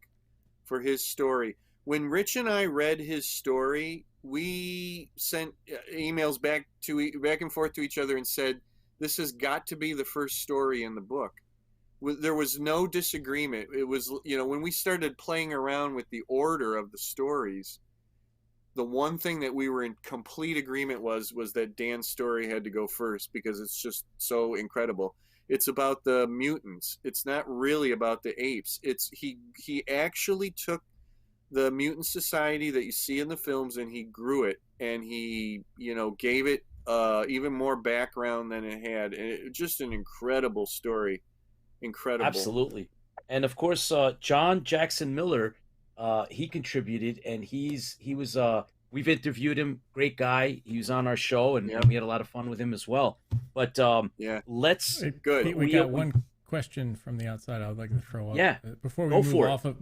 [SPEAKER 4] for his story. When Rich and I read his story, we sent emails back and forth to each other and said, "This has got to be the first story in the book." There was no disagreement. It was, when we started playing around with the order of the stories, the one thing that we were in complete agreement was that Dan's story had to go first because it's just so incredible. It's about the mutants. It's not really about the apes. He actually took the mutant society that you see in the films and he grew it and he, gave it even more background than it had. And just an incredible story. Incredible.
[SPEAKER 2] Absolutely. And of course, John Jackson Miller, he contributed, and he was we've interviewed him. Great guy. He was on our show, and
[SPEAKER 4] Yeah.
[SPEAKER 2] we had a lot of fun with him as well. But
[SPEAKER 4] Yeah.
[SPEAKER 2] let's.
[SPEAKER 1] Hey,
[SPEAKER 4] Good.
[SPEAKER 1] Pete, we got one question from the outside I'd like to throw up.
[SPEAKER 2] Yeah,
[SPEAKER 1] Before we
[SPEAKER 2] go
[SPEAKER 1] move
[SPEAKER 2] for it.
[SPEAKER 1] off of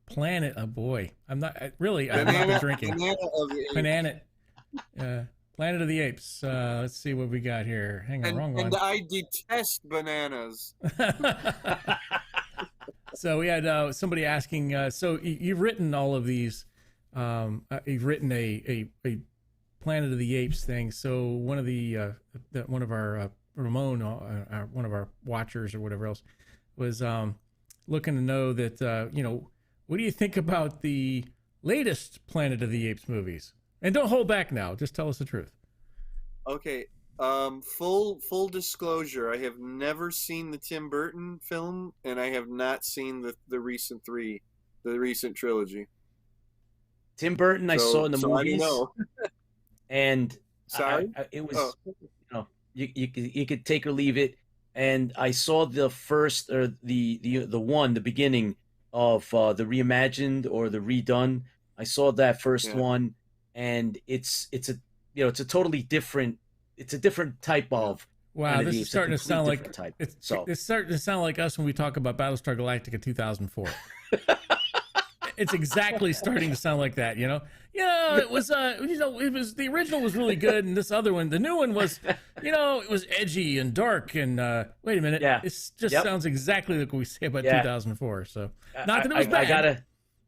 [SPEAKER 1] planet. Oh boy, I'm not really. I've not been drinking. Planet. Planet of the Apes. Let's see what we got here. Hang on, wrong one.
[SPEAKER 4] And I detest bananas.
[SPEAKER 1] So we had somebody asking. So you've written all of these. You've written a Planet of the Apes thing. So one of one of our Ramon, one of our watchers or whatever else, was looking to know that what do you think about the latest Planet of the Apes movies? And don't hold back now. Just tell us the truth.
[SPEAKER 4] Okay. Full disclosure, I have never seen the Tim Burton film, and I have not seen the recent trilogy.
[SPEAKER 2] Tim Burton, I saw in the movies.
[SPEAKER 4] I know.
[SPEAKER 2] And
[SPEAKER 4] Sorry?
[SPEAKER 2] it was, you could take or leave it. And I saw the first, or the beginning of the reimagined or the redone. I saw that first one, and it's a totally different. It's a different type of.
[SPEAKER 1] Wow, this is starting to sound like
[SPEAKER 2] type.
[SPEAKER 1] It's starting to sound like us when we talk about Battlestar Galactica 2004. It's exactly starting to sound like that, it was the original was really good, and this other one, the new one was, it was edgy and dark, and wait a minute, it just sounds exactly like what we say about 2004. So not that it was bad,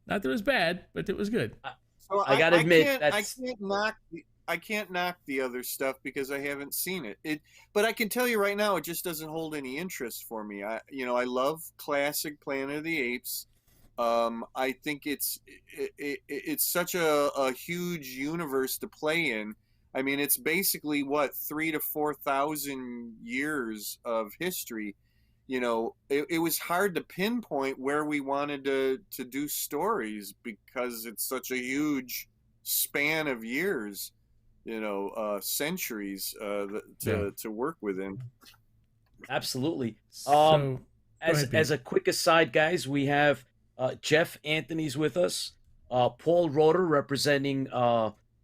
[SPEAKER 1] not that it was bad, but it was good.
[SPEAKER 4] So
[SPEAKER 2] I gotta admit,
[SPEAKER 4] I can't knock the other stuff because I haven't seen it. But I can tell you right now, it just doesn't hold any interest for me. I love classic Planet of the Apes. I think it's such a huge universe to play in. I mean, it's basically 3,000 to 4,000 years of history. It was hard to pinpoint where we wanted to do stories because it's such a huge span of years, centuries to work within.
[SPEAKER 2] Absolutely.
[SPEAKER 1] So,
[SPEAKER 2] as a quick aside, guys, we have Jeff Anthony's with us, Paul Roeder representing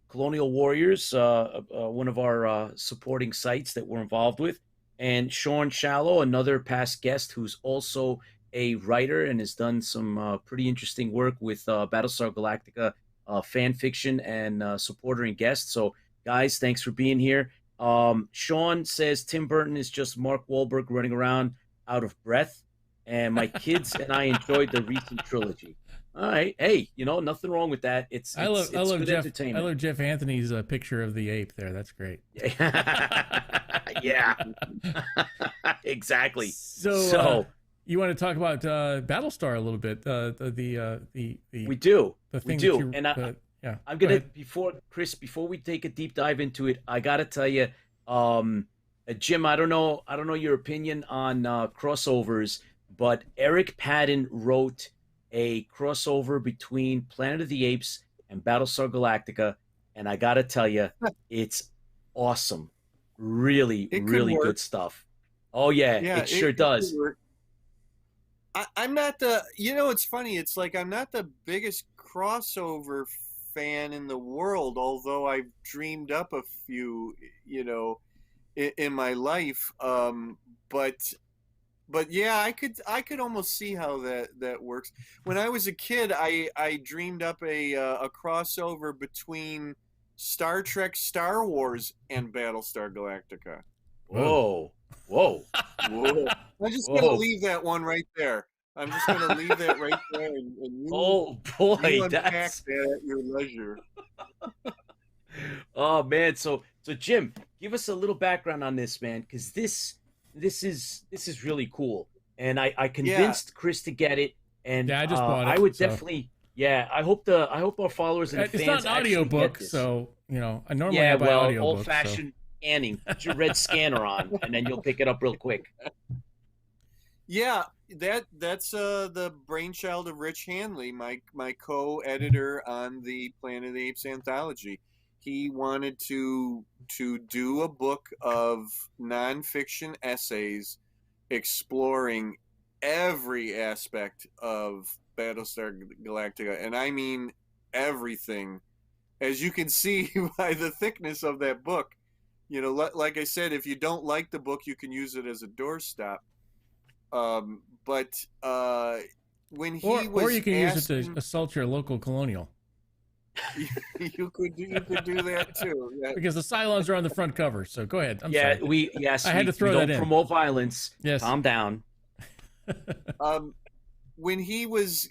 [SPEAKER 2] Colonial Warriors, one of our supporting sites that we're involved with, and Sean Shallow, another past guest who's also a writer and has done some pretty interesting work with Battlestar Galactica fan fiction and supporter and guest. So, guys, thanks for being here. Sean says Tim Burton is just Mark Wahlberg running around out of breath. And my kids and I enjoyed the recent trilogy. All right, hey, nothing wrong with that. I love good entertainment.
[SPEAKER 1] I love Jeff Anthony's picture of the ape there. That's great.
[SPEAKER 2] Yeah, exactly.
[SPEAKER 1] So you want to talk about Battlestar a little bit?
[SPEAKER 2] We do.
[SPEAKER 1] The thing
[SPEAKER 2] we do.
[SPEAKER 1] Yeah.
[SPEAKER 2] I'm gonna before we take a deep dive into it, I gotta tell you, Jim, I don't know your opinion on crossovers. But Eric Padden wrote a crossover between Planet of the Apes and Battlestar Galactica, and I gotta tell you, it's awesome. Really, really good stuff. Oh yeah, it sure does.
[SPEAKER 4] I'm not the. It's funny. It's like I'm not the biggest crossover fan in the world, although I've dreamed up a few, in my life. But yeah, I could almost see how that works. When I was a kid, I dreamed up a crossover between Star Trek, Star Wars, and Battlestar Galactica.
[SPEAKER 2] Whoa.
[SPEAKER 4] I'm just gonna leave that one right there. I'm just gonna leave that right there, and you unpack that at your leisure.
[SPEAKER 2] Oh man, so Jim, give us a little background on this, man, because this is really cool, and I convinced Chris to get it, and
[SPEAKER 1] I just bought it.
[SPEAKER 2] I would definitely, I hope our followers and
[SPEAKER 1] it's
[SPEAKER 2] fans.
[SPEAKER 1] It's not an audiobook, so I normally buy audiobooks.
[SPEAKER 2] Old-fashioned scanning. Put your red scanner on, and then you'll pick it up real quick.
[SPEAKER 4] Yeah, that's the brainchild of Rich Hanley, my co-editor on the Planet of the Apes anthology. He wanted to do a book of nonfiction essays exploring every aspect of Battlestar Galactica, and I mean everything, as you can see by the thickness of that book. You know, like I said, if you don't like the book, you can use it as a doorstop. But when he was
[SPEAKER 1] or you can use it to
[SPEAKER 4] asking,
[SPEAKER 1] assault your local colonial.
[SPEAKER 4] you could do that too. Yeah.
[SPEAKER 1] Because the Cylons are on the front cover. So go ahead. I'm
[SPEAKER 2] Yeah,
[SPEAKER 1] sorry.
[SPEAKER 2] I
[SPEAKER 1] had to throw
[SPEAKER 2] we
[SPEAKER 1] that
[SPEAKER 2] don't
[SPEAKER 1] in.
[SPEAKER 2] promote violence.
[SPEAKER 1] Yes.
[SPEAKER 2] Calm down.
[SPEAKER 4] When he was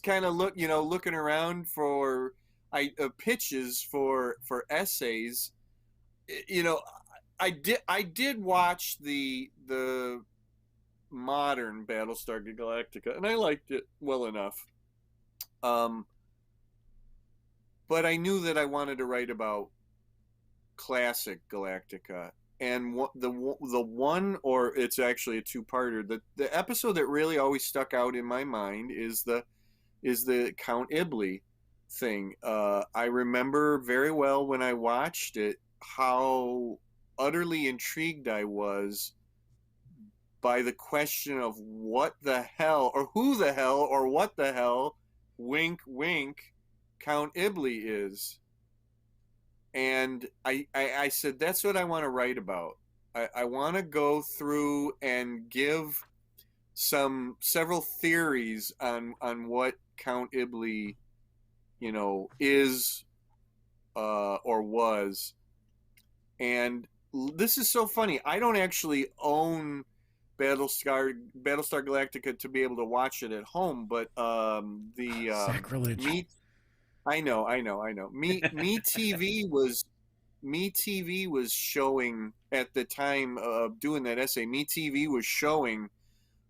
[SPEAKER 4] kind of looking around for pitches for essays, you know, I did watch the modern Battlestar Galactica, and I liked it well enough. But I knew that I wanted to write about classic Galactica, and the one, or it's actually a two-parter. The episode that really always stuck out in my mind is the Count Iblis thing. I remember very well when I watched it how utterly intrigued I was by the question of what the hell, or who the hell, or what the hell, wink wink, Count Iblis is. And I said, that's what I want to write about. I want to go through and give several theories on what Count Iblis, you know, is or was. And this is so funny. I don't actually own Battlestar Galactica to be able to watch it at home, but the
[SPEAKER 1] sacrilege.
[SPEAKER 4] I know. Me TV was showing at the time of doing that essay. Me TV was showing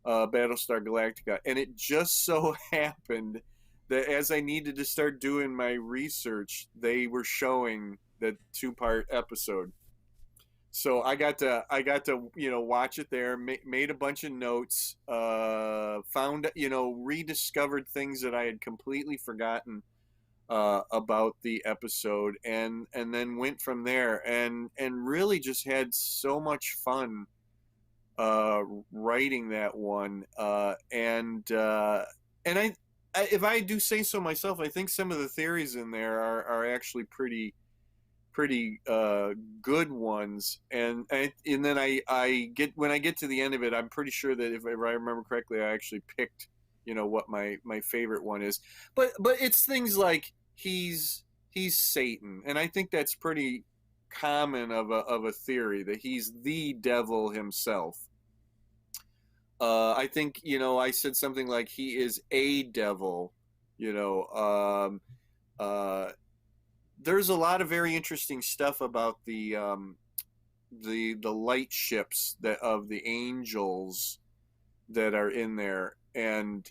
[SPEAKER 4] Battlestar Galactica, and it just so happened that as I needed to start doing my research, they were showing the two-part episode. So I got to watch it there, made a bunch of notes, found, rediscovered things that I had completely forgotten about the episode, and then went from there, and really just had so much fun writing that one. And I, if I do say so myself, I think some of the theories in there are actually pretty good ones, and then I get, when I get to the end of it, I'm pretty sure that if I remember correctly, I actually picked, what my favorite one is. But it's things like he's Satan, and I think that's pretty common of a theory, that he's the devil himself. I think, I said something like he is a devil. There's a lot of very interesting stuff about the light ships of the angels that are in there, and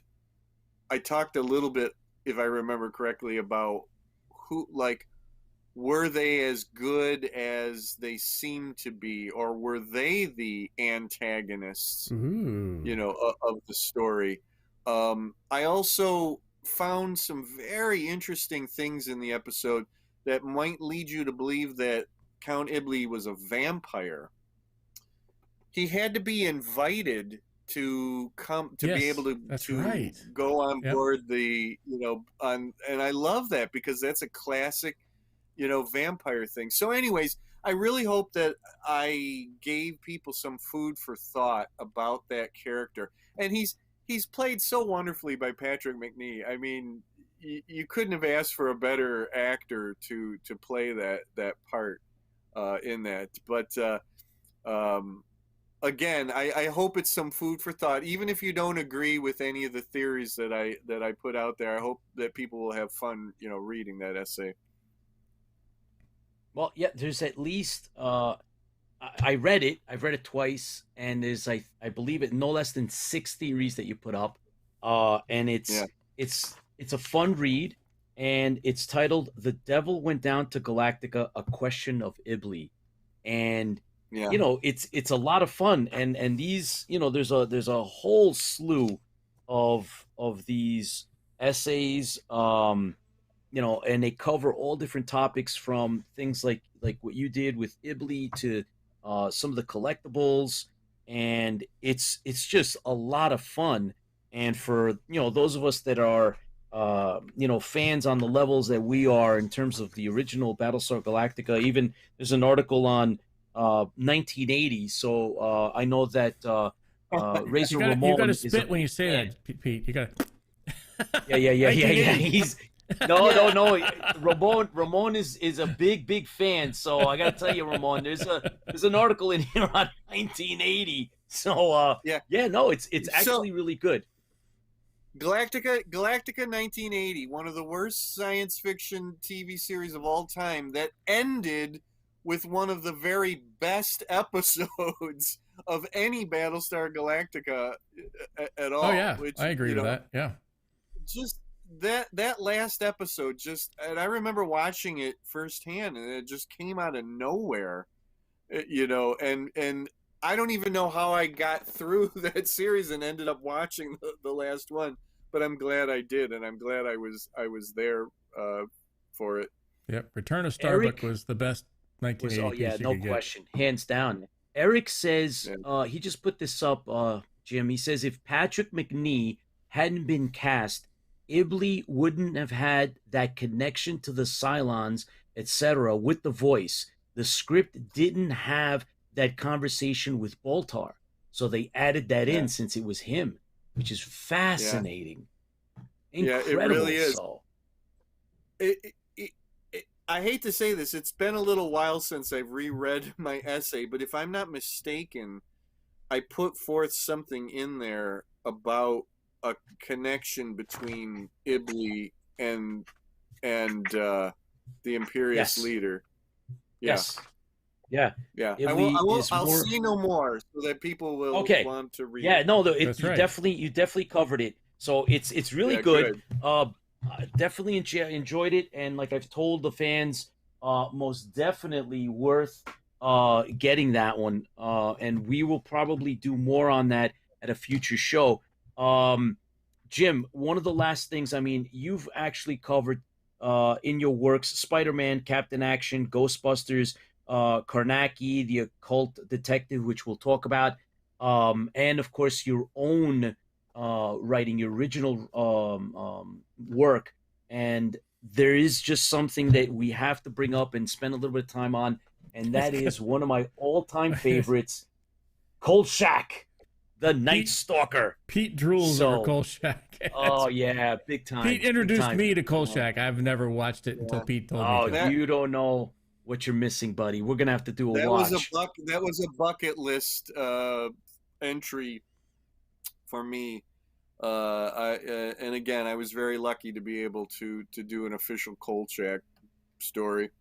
[SPEAKER 4] I talked a little bit, if I remember correctly, about who, like, were they as good as they seem to be, or were they the antagonists, of the story? I also found some very interesting things in the episode that might lead you to believe that Count Iblis was a vampire. He had to be invited to come to be able to go on board the, and I love that, because that's a classic, vampire thing. So anyways, I really hope that I gave people some food for thought about that character. And he's played so wonderfully by Patrick Macnee. I mean, you couldn't have asked for a better actor to play that part in that. But again, I hope it's some food for thought. Even if you don't agree with any of the theories that I put out there, I hope that people will have fun, reading that essay.
[SPEAKER 2] Well, yeah, there's at least I read it. I've read it twice, and there's I believe it no less than 6 theories that you put up, and it's a fun read, and it's titled "The Devil Went Down to Galactica: A Question of Iblis," and it's a lot of fun, and these, there's a whole slew of these essays, and they cover all different topics, from things like what you did with Iblis to some of the collectibles, and it's just a lot of fun. And for those of us that are fans on the levels that we are in terms of the original Battlestar Galactica. Even there's an article on 1980, so I know that Razor Ramon.
[SPEAKER 1] You got to spit when you say that, Pete. You got to.
[SPEAKER 2] Yeah. He's no. Ramon is a big fan. So I got to tell you, Ramon, there's an article in here on 1980. So it's actually really good.
[SPEAKER 4] Galactica 1980, one of the worst science fiction TV series of all time, that ended with one of the very best episodes of any Battlestar Galactica at all.
[SPEAKER 1] Oh yeah,
[SPEAKER 4] which,
[SPEAKER 1] I agree with that. Yeah,
[SPEAKER 4] just that last episode, and I remember watching it firsthand, and it just came out of nowhere, and I don't even know how I got through that series and ended up watching the last one. But I'm glad I did, and I'm glad I was there for it.
[SPEAKER 1] Yep, Return of Starbuck was the best 1980 piece
[SPEAKER 2] no question, hands down. Eric says he just put this up, Jim. He says if Patrick McNee hadn't been cast, Iblis wouldn't have had that connection to the Cylons, etc., with the voice. The script didn't have that conversation with Baltar, so they added that in since it was him, which is fascinating. Incredible.
[SPEAKER 4] Yeah, it really is.
[SPEAKER 2] So.
[SPEAKER 4] I hate to say this, it's been a little while since I've reread my essay, but if I'm not mistaken, I put forth something in there about a connection between Iblis and the Imperious leader. Yeah.
[SPEAKER 2] Yes. Yeah.
[SPEAKER 4] Yeah. I'll say no more so that people will want to read.
[SPEAKER 2] Yeah, no,
[SPEAKER 1] right.
[SPEAKER 2] you definitely covered it. So it's really good. Definitely enjoyed it, and like I've told the fans, most definitely worth getting that one. And we will probably do more on that at a future show. Jim, one of the last things, I mean, you've actually covered in your works Spider-Man, Captain Action, Ghostbusters, Karnaki, the Occult Detective, which we'll talk about, and of course your own writing, your original work. And there is just something that we have to bring up and spend a little bit of time on, and that is one of my all-time favorites, Kolchak, the Night Stalker.
[SPEAKER 1] Pete drools over Kolchak.
[SPEAKER 2] Oh yeah, big time.
[SPEAKER 1] Pete introduced me to Kolchak. I've never watched it until Pete told me.
[SPEAKER 2] You don't know what you're missing, buddy. We're gonna have to do a watch.
[SPEAKER 4] That was a bucket list entry for me. And again, I was very lucky to be able to do an official Kolchak story.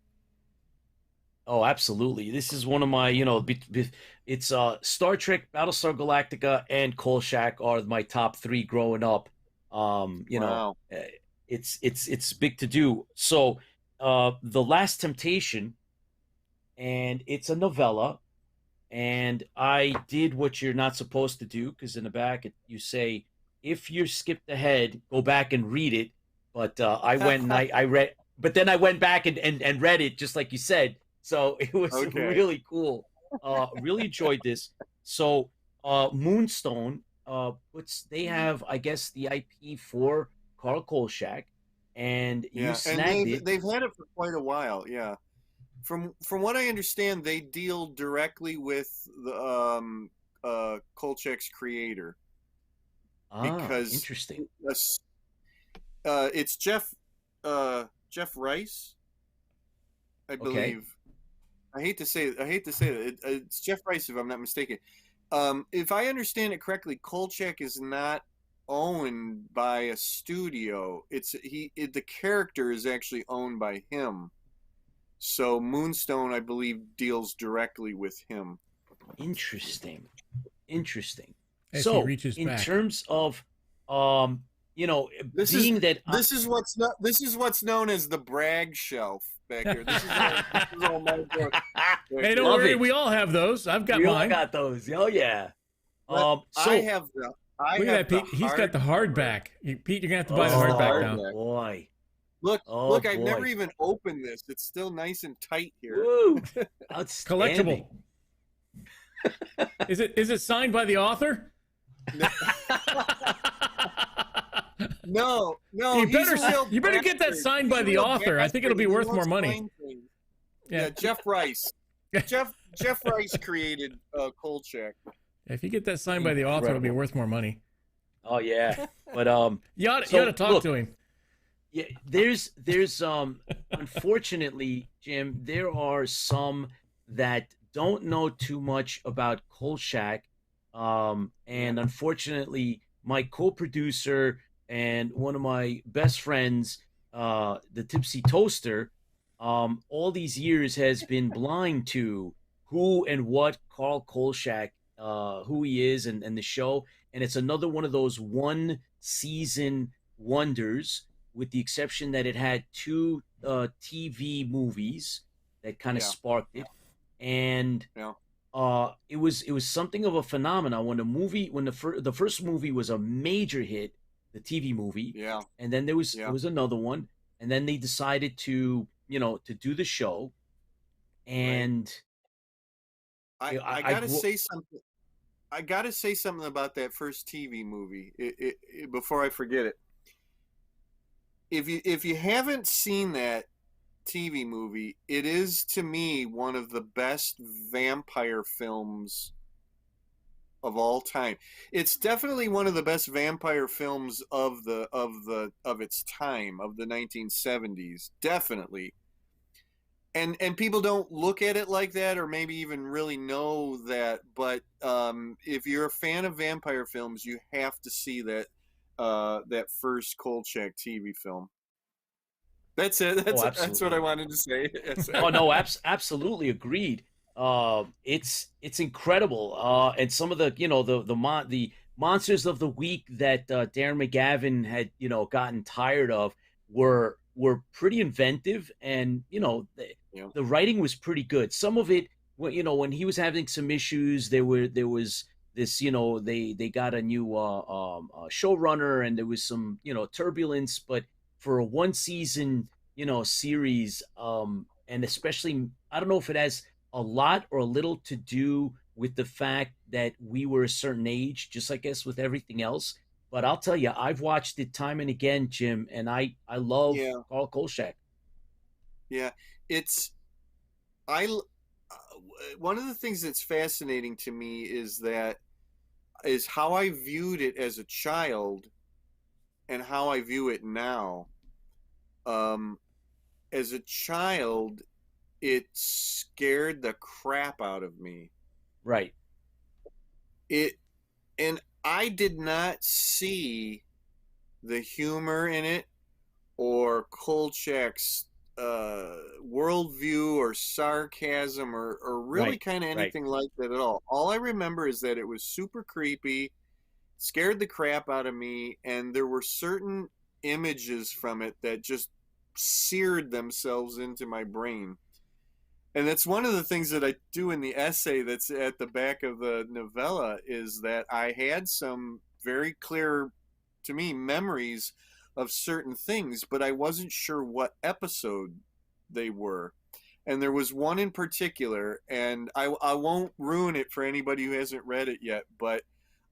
[SPEAKER 2] Oh, absolutely. This is one of my, it's Star Trek, Battlestar Galactica, and Kolchak are my top three growing up. Wow. It's big to do. So, The Last Temptation, and it's a novella, and I did what you're not supposed to do, because in the back you say, if you skipped ahead, go back and read it. But I went and I read, but then I went back and read it just like you said. So it was really cool. Really enjoyed this. So Moonstone, they have, I guess, the IP for Karl Kolchak, and you snagged it.
[SPEAKER 4] They've had it for quite a while. Yeah. From what I understand, they deal directly with the Kolchak's creator. Because
[SPEAKER 2] interesting.
[SPEAKER 4] It's Jeff Rice, I believe.
[SPEAKER 2] Okay.
[SPEAKER 4] I hate to say that it's Jeff Rice, if I'm not mistaken. If I understand it correctly, Kolchak is not owned by a studio. The character is actually owned by him. So Moonstone, I believe, deals directly with him.
[SPEAKER 2] Interesting.
[SPEAKER 1] As
[SPEAKER 2] so,
[SPEAKER 1] he reaches
[SPEAKER 2] in
[SPEAKER 1] back.
[SPEAKER 2] terms of,
[SPEAKER 4] this is what's known as the brag shelf back here. This is all my book.
[SPEAKER 1] Hey, don't worry, we all have those. I've got mine.
[SPEAKER 2] I got those. Oh yeah.
[SPEAKER 4] I have the.
[SPEAKER 1] Look at that, Pete. He's got the hardback. Pete, you're gonna have to buy the hardback now.
[SPEAKER 2] Boy.
[SPEAKER 4] Look! I've never even opened this. It's still nice and tight here.
[SPEAKER 2] Woo! Outstanding.
[SPEAKER 1] Collectible. Is it signed by the author?
[SPEAKER 4] No,
[SPEAKER 1] You
[SPEAKER 4] he's a real
[SPEAKER 1] you better get that
[SPEAKER 4] bastard.
[SPEAKER 1] signed
[SPEAKER 4] He's
[SPEAKER 1] by
[SPEAKER 4] a
[SPEAKER 1] the
[SPEAKER 4] real
[SPEAKER 1] author. I think it'll be
[SPEAKER 4] bastard. He
[SPEAKER 1] worth more
[SPEAKER 4] won't
[SPEAKER 1] money.
[SPEAKER 4] sign things.
[SPEAKER 1] Yeah.
[SPEAKER 4] Yeah, Jeff Rice. Jeff Rice created Kolchak.
[SPEAKER 1] If you get that signed by the author, it'll be worth more money.
[SPEAKER 2] Oh yeah, but
[SPEAKER 1] you ought to talk to him.
[SPEAKER 2] Yeah, there's unfortunately, Jim, there are some that don't know too much about Kolchak, and unfortunately, my co-producer and one of my best friends, the Tipsy Toaster, all these years has been blind to who and what Carl Kolchak, who he is, and the show, and it's another one of those one season wonders, with the exception that it had two TV movies that kind of sparked it, and it was something of a phenomenon when the first movie was a major hit, the TV movie, and then there was another one, and then they decided to do the show, and
[SPEAKER 4] I gotta say something. I gotta say something about that first TV movie before I forget it. If you haven't seen that TV movie, it is to me one of the best vampire films of all time. It's definitely one of the best vampire films of its time, of the 1970s, definitely. And people don't look at it like that, or maybe even really know that. But if you're a fan of vampire films, you have to see that first Kolchak TV film. That's it. That's what I wanted to say.
[SPEAKER 2] Oh no, absolutely agreed. It's incredible. And some of the the monsters of the week that Darren McGavin had gotten tired of were pretty inventive, and the writing was pretty good. Some of it, when he was having some issues, there was this, they got a new showrunner, and there was some turbulence, but for a one season series, and especially, I don't know if it has a lot or a little to do with the fact that we were a certain age, just I guess with everything else. But I'll tell you, I've watched it time and again, Jim, and I love Carl Kolchak.
[SPEAKER 4] Yeah, one of the things that's fascinating to me is how I viewed it as a child and how I view it now. As a child, it scared the crap out of me.
[SPEAKER 2] Right.
[SPEAKER 4] And I did not see the humor in it, or Kolchak's worldview, or sarcasm, or really kind of anything like that at all. All I remember is that it was super creepy, scared the crap out of me, and there were certain images from it that just seared themselves into my brain. And that's one of the things that I do in the essay that's at the back of the novella, is that I had some very clear, to me, memories of certain things, but I wasn't sure what episode they were. And there was one in particular, and I won't ruin it for anybody who hasn't read it yet, but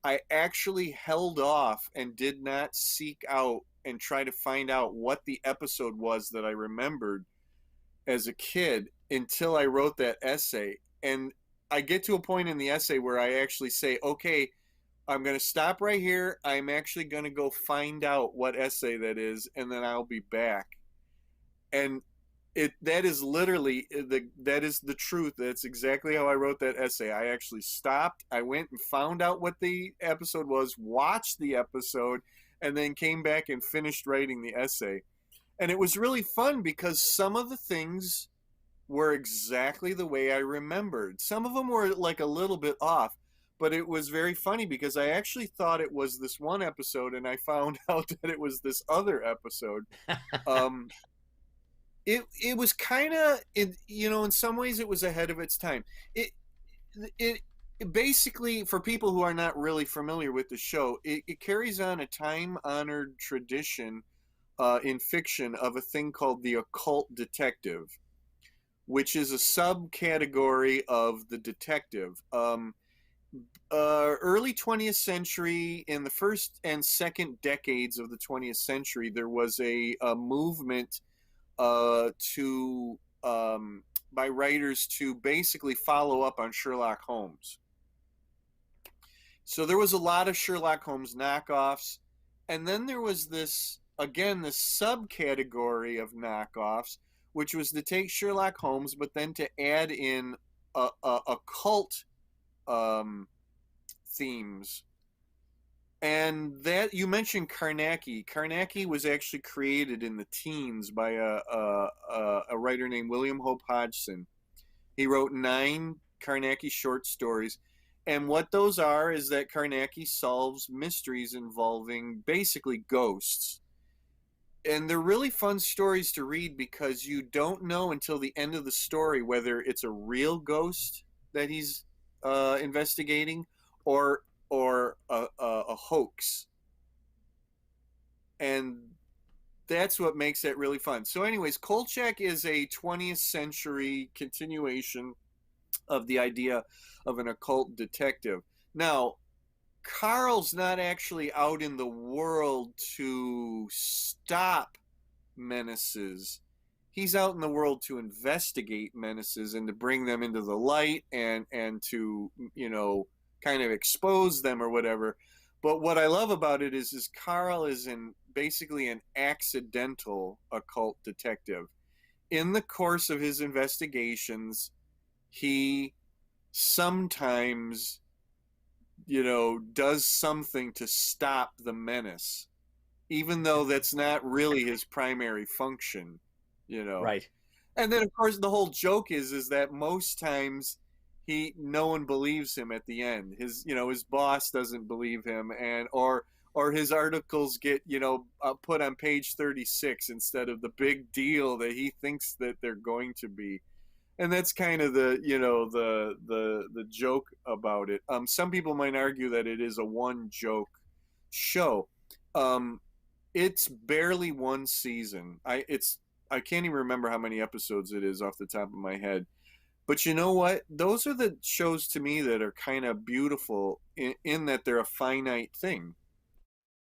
[SPEAKER 4] I actually held off and did not seek out and try to find out what the episode was that I remembered as a kid until I wrote that essay. And I get to a point in the essay where I actually say, okay, I'm going to stop right here. I'm actually going to go find out what essay that is, and then I'll be back. And that is literally that is the truth. That's exactly how I wrote that essay. I actually stopped. I went and found out what the episode was, watched the episode, and then came back and finished writing the essay. And it was really fun because some of the things were exactly the way I remembered. Some of them were like a little bit off, but it was very funny because I actually thought it was this one episode, and I found out that it was this other episode. It was kind of, in some ways it was ahead of its time. It basically, for people who are not really familiar with the show, it carries on a time-honored tradition in fiction of a thing called the occult detective, which is a subcategory of the detective. early 20th century, in the first and second decades of the 20th century, there was a movement to by writers to basically follow up on Sherlock Holmes. So there was a lot of Sherlock Holmes knockoffs, and then there was this subcategory of knockoffs, which was to take Sherlock Holmes, but then to add in occult themes. And that, you mentioned Carnacki. Carnacki was actually created in the teens by a writer named William Hope Hodgson. He wrote 9 Carnacki short stories. And what those are is that Carnacki solves mysteries involving basically ghosts. And they're really fun stories to read because you don't know until the end of the story whether it's a real ghost that he's investigating or a hoax. And that's what makes it really fun. So anyways, Kolchak is a 20th century continuation of the idea of an occult detective. Now, Carl's not actually out in the world to stop menaces. He's out in the world to investigate menaces and to bring them into the light and to, you know, kind of expose them or whatever. But what I love about it is Carl is basically an accidental occult detective. In the course of his investigations, he sometimes, you know, does something to stop the menace, even though that's not really his primary function, you know.
[SPEAKER 2] Right.
[SPEAKER 4] And then, of course, the whole joke is that most times no one believes him at the end. His boss doesn't believe him, and or his articles get, you know, put on page 36 instead of the big deal that he thinks that they're going to be. And that's kind of the, you know, the joke about it. Some people might argue that it is a one joke show. It's barely one season. I can't even remember how many episodes it is off the top of my head. But you know what? Those are the shows to me that are kind of beautiful in that they're a finite thing.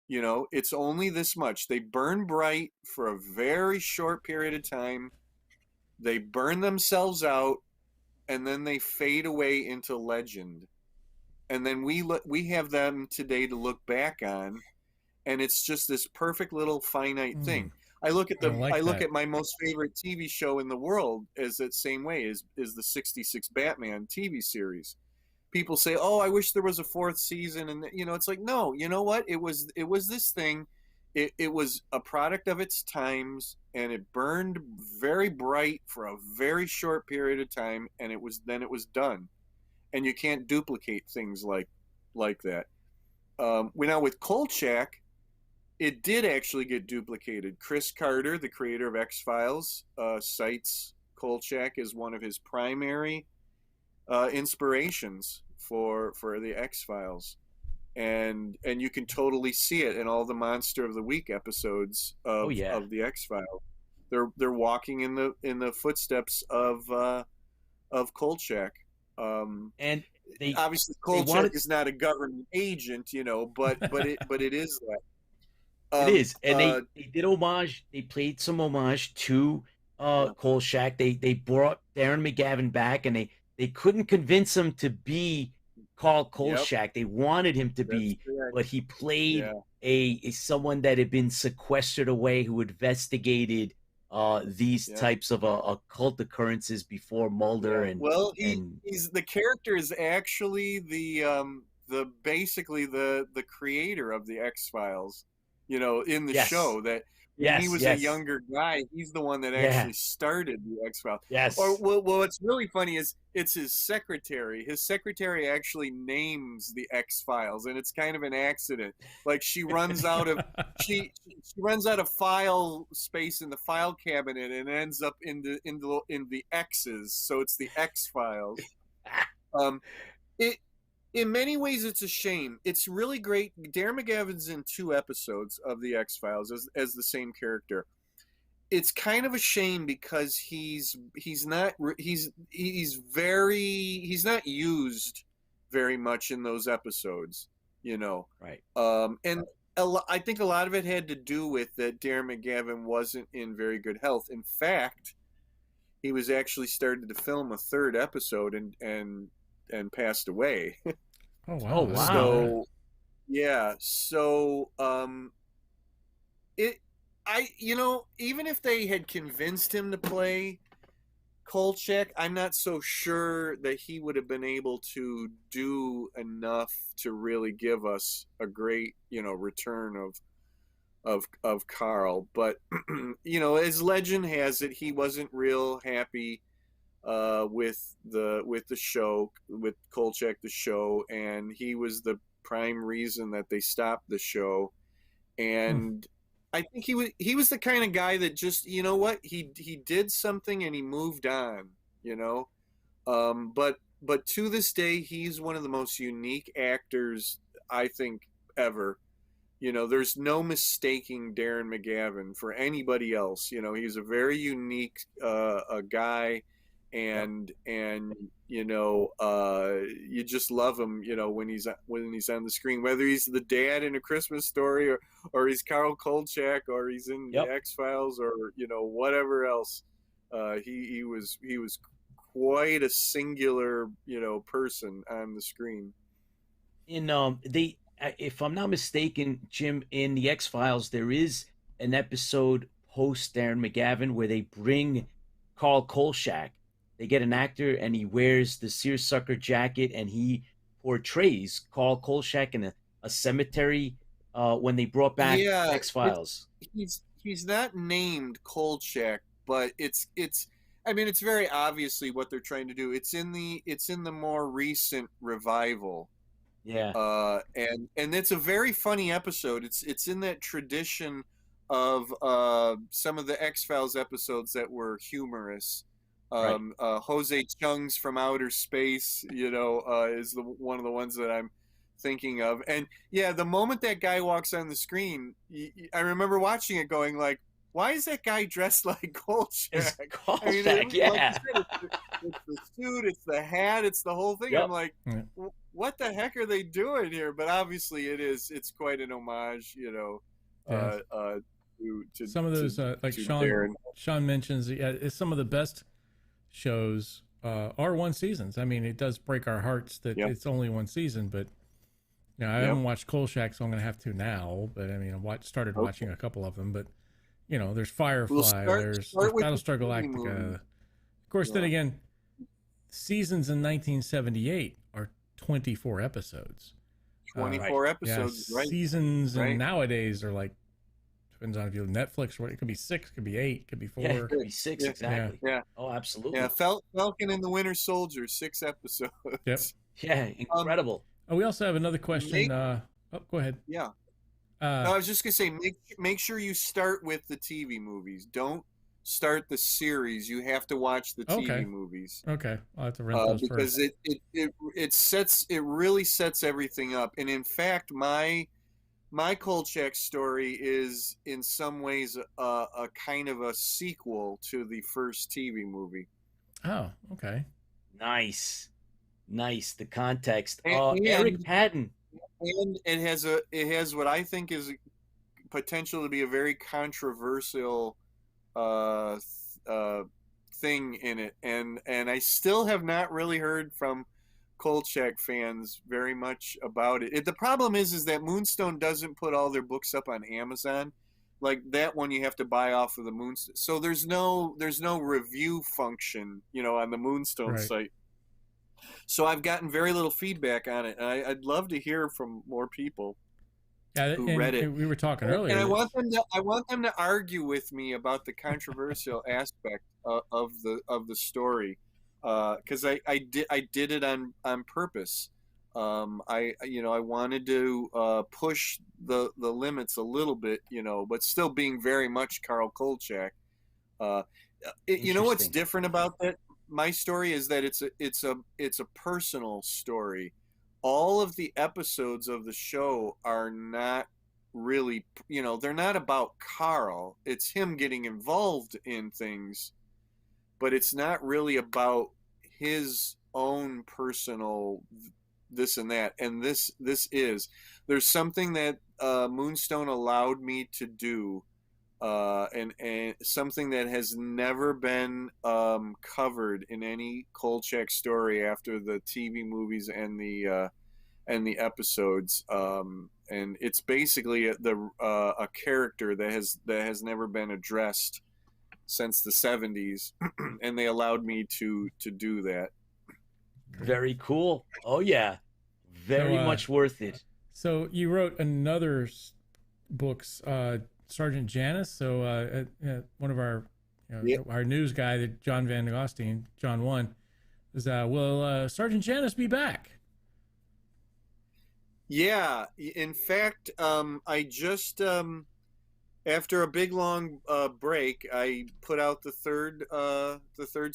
[SPEAKER 4] You know, it's only this much. They burn bright for a very short period of time. They burn themselves out, and then they fade away into legend. And then we have them today to look back on, and it's just this perfect little finite thing. I look at my most favorite TV show in the world as that same way is the 66 Batman TV series. People say, "Oh, I wish there was a 4th season," and you know, it's like, no, you know what? It was this thing. It was a product of its times, and it burned very bright for a very short period of time, and it was done. And you can't duplicate things like that. Now with Kolchak, it did actually get duplicated. Chris Carter, the creator of X-Files, cites Kolchak as one of his primary inspirations for the X-Files. And you can totally see it in all the Monster of the Week episodes of the X-Files. They're walking in the footsteps of Kolchak.
[SPEAKER 2] And they
[SPEAKER 4] obviously Kolchak is not a government agent, you know, but it is that.
[SPEAKER 2] It is, and they did homage. They played some homage to Kolchak. They brought Darren McGavin back, and they couldn't convince him to be called Kolchak. Yep. They wanted him to be, but he played a someone that had been sequestered away, who investigated these types of occult occurrences before Mulder. And
[SPEAKER 4] he's the character is actually the basically the creator of the X-Files, you know, in the show. That he was a younger guy. He's the one that actually started the X-Files.
[SPEAKER 2] Yes.
[SPEAKER 4] Or what's really funny is it's his secretary. His secretary actually names the X-Files, and it's kind of an accident. Like she runs out of she runs out of file space in the file cabinet and ends up in the X's. So it's the X-Files. In many ways, it's a shame. It's really great. Darren McGavin's in 2 episodes of the X-Files as the same character. It's kind of a shame because he's not used very much in those episodes,
[SPEAKER 2] Right.
[SPEAKER 4] And I think a lot of it had to do with that Darren McGavin wasn't in very good health. In fact, he was actually started to film a third episode and passed away.
[SPEAKER 1] Oh wow.
[SPEAKER 2] Oh, wow.
[SPEAKER 4] So yeah, so even if they had convinced him to play Kolchak, I'm not so sure that he would have been able to do enough to really give us a great, return of Carl. But as legend has it, he wasn't real happy with the show, with Kolchak the show, and he was the prime reason that they stopped the show. And I think he was the kind of guy that just, he did something and he moved on, but to this day he's one of the most unique actors I think ever. There's no mistaking Darren McGavin for anybody else. He's a very unique a guy, and you just love him, when he's on the screen, whether he's the dad in A Christmas Story or he's Carl Kolchak or he's in the X-Files or whatever else. He was quite a singular person on the screen.
[SPEAKER 2] If I'm not mistaken, Jim, in the X-Files there is an episode post Darren McGavin where they bring Carl Kolchak. They get an actor and he wears the seersucker jacket and he portrays Carl Kolchak in a cemetery when they brought back X-Files.
[SPEAKER 4] He's not named Kolchak, but it's very obviously what they're trying to do. It's in the more recent revival.
[SPEAKER 2] Yeah.
[SPEAKER 4] And it's a very funny episode. It's in that tradition of some of the X-Files episodes that were humorous. Jose Chung's From Outer Space, is one of the ones that I'm thinking of. And yeah, the moment that guy walks on the screen, I remember watching it going like, why is that guy dressed like Kolchak?
[SPEAKER 2] Yeah.
[SPEAKER 4] It's the suit, it's the hat, it's the whole thing.
[SPEAKER 2] Yep.
[SPEAKER 4] I'm like, what the heck are they doing here? But obviously it's quite an homage, to
[SPEAKER 1] some of those like Sean mentions, it's some of the best shows are one seasons. I mean, it does break our hearts that it's only one season, but I haven't watched Kolchak, so I'm gonna have to now. But I mean, I started watching a couple of them, but there's Firefly, there's Battlestar Galactica. Of course, then again, seasons in 1978 are 24 episodes.
[SPEAKER 4] 24 episodes, right?
[SPEAKER 1] Seasons and nowadays are like, depends on if you Netflix, or it could be 6, could be 8, could be 4.
[SPEAKER 2] Yeah, it could be 6, exactly.
[SPEAKER 4] Yeah.
[SPEAKER 2] Oh, absolutely.
[SPEAKER 4] Yeah, Falcon and the Winter Soldier, 6 episodes.
[SPEAKER 1] Yep.
[SPEAKER 2] Yeah, incredible.
[SPEAKER 1] We also have another question. Go ahead.
[SPEAKER 4] Yeah. I was just gonna say, make sure you start with the TV movies. Don't start the series. You have to watch the TV movies.
[SPEAKER 1] Okay, I'll have to rent those
[SPEAKER 4] because
[SPEAKER 1] first.
[SPEAKER 4] it really sets everything up. And in fact, my Kolchak story is in some ways a kind of a sequel to the first TV movie.
[SPEAKER 1] Oh, okay.
[SPEAKER 2] Nice. The context. Eric Padden.
[SPEAKER 4] And it has what I think is potential to be a very controversial thing in it, and I still have not really heard from Kolchak fans very much about it. The problem is that Moonstone doesn't put all their books up on Amazon. Like that one, you have to buy off of the Moonstone. So there's no review function, on the Moonstone site. So I've gotten very little feedback on it. I'd love to hear from more people who read it.
[SPEAKER 1] We were talking earlier,
[SPEAKER 4] and I want them to argue with me about the controversial aspect of the story, because I did it on purpose. I wanted to push the limits a little bit, but still being very much Carl Kolchak. You know what's different about that? My story is that it's a personal story. All of the episodes of the show are not really, they're not about Carl. It's him getting involved in things, but it's not really about his own personal this and that, and this is, there's something that Moonstone allowed me to do, and something that has never been covered in any Kolchak story after the TV movies and the episodes, and it's basically a character that has never been addressed since the 70s, and they allowed me to do that.
[SPEAKER 2] Very cool. Oh yeah, very much worth it.
[SPEAKER 1] So you wrote another books, Sergeant Janice. So one of our our news guy, that John Van Gostein, John One, is will Sergeant Janice be back?
[SPEAKER 4] Yeah, in fact, I just after a big long break, I put out the third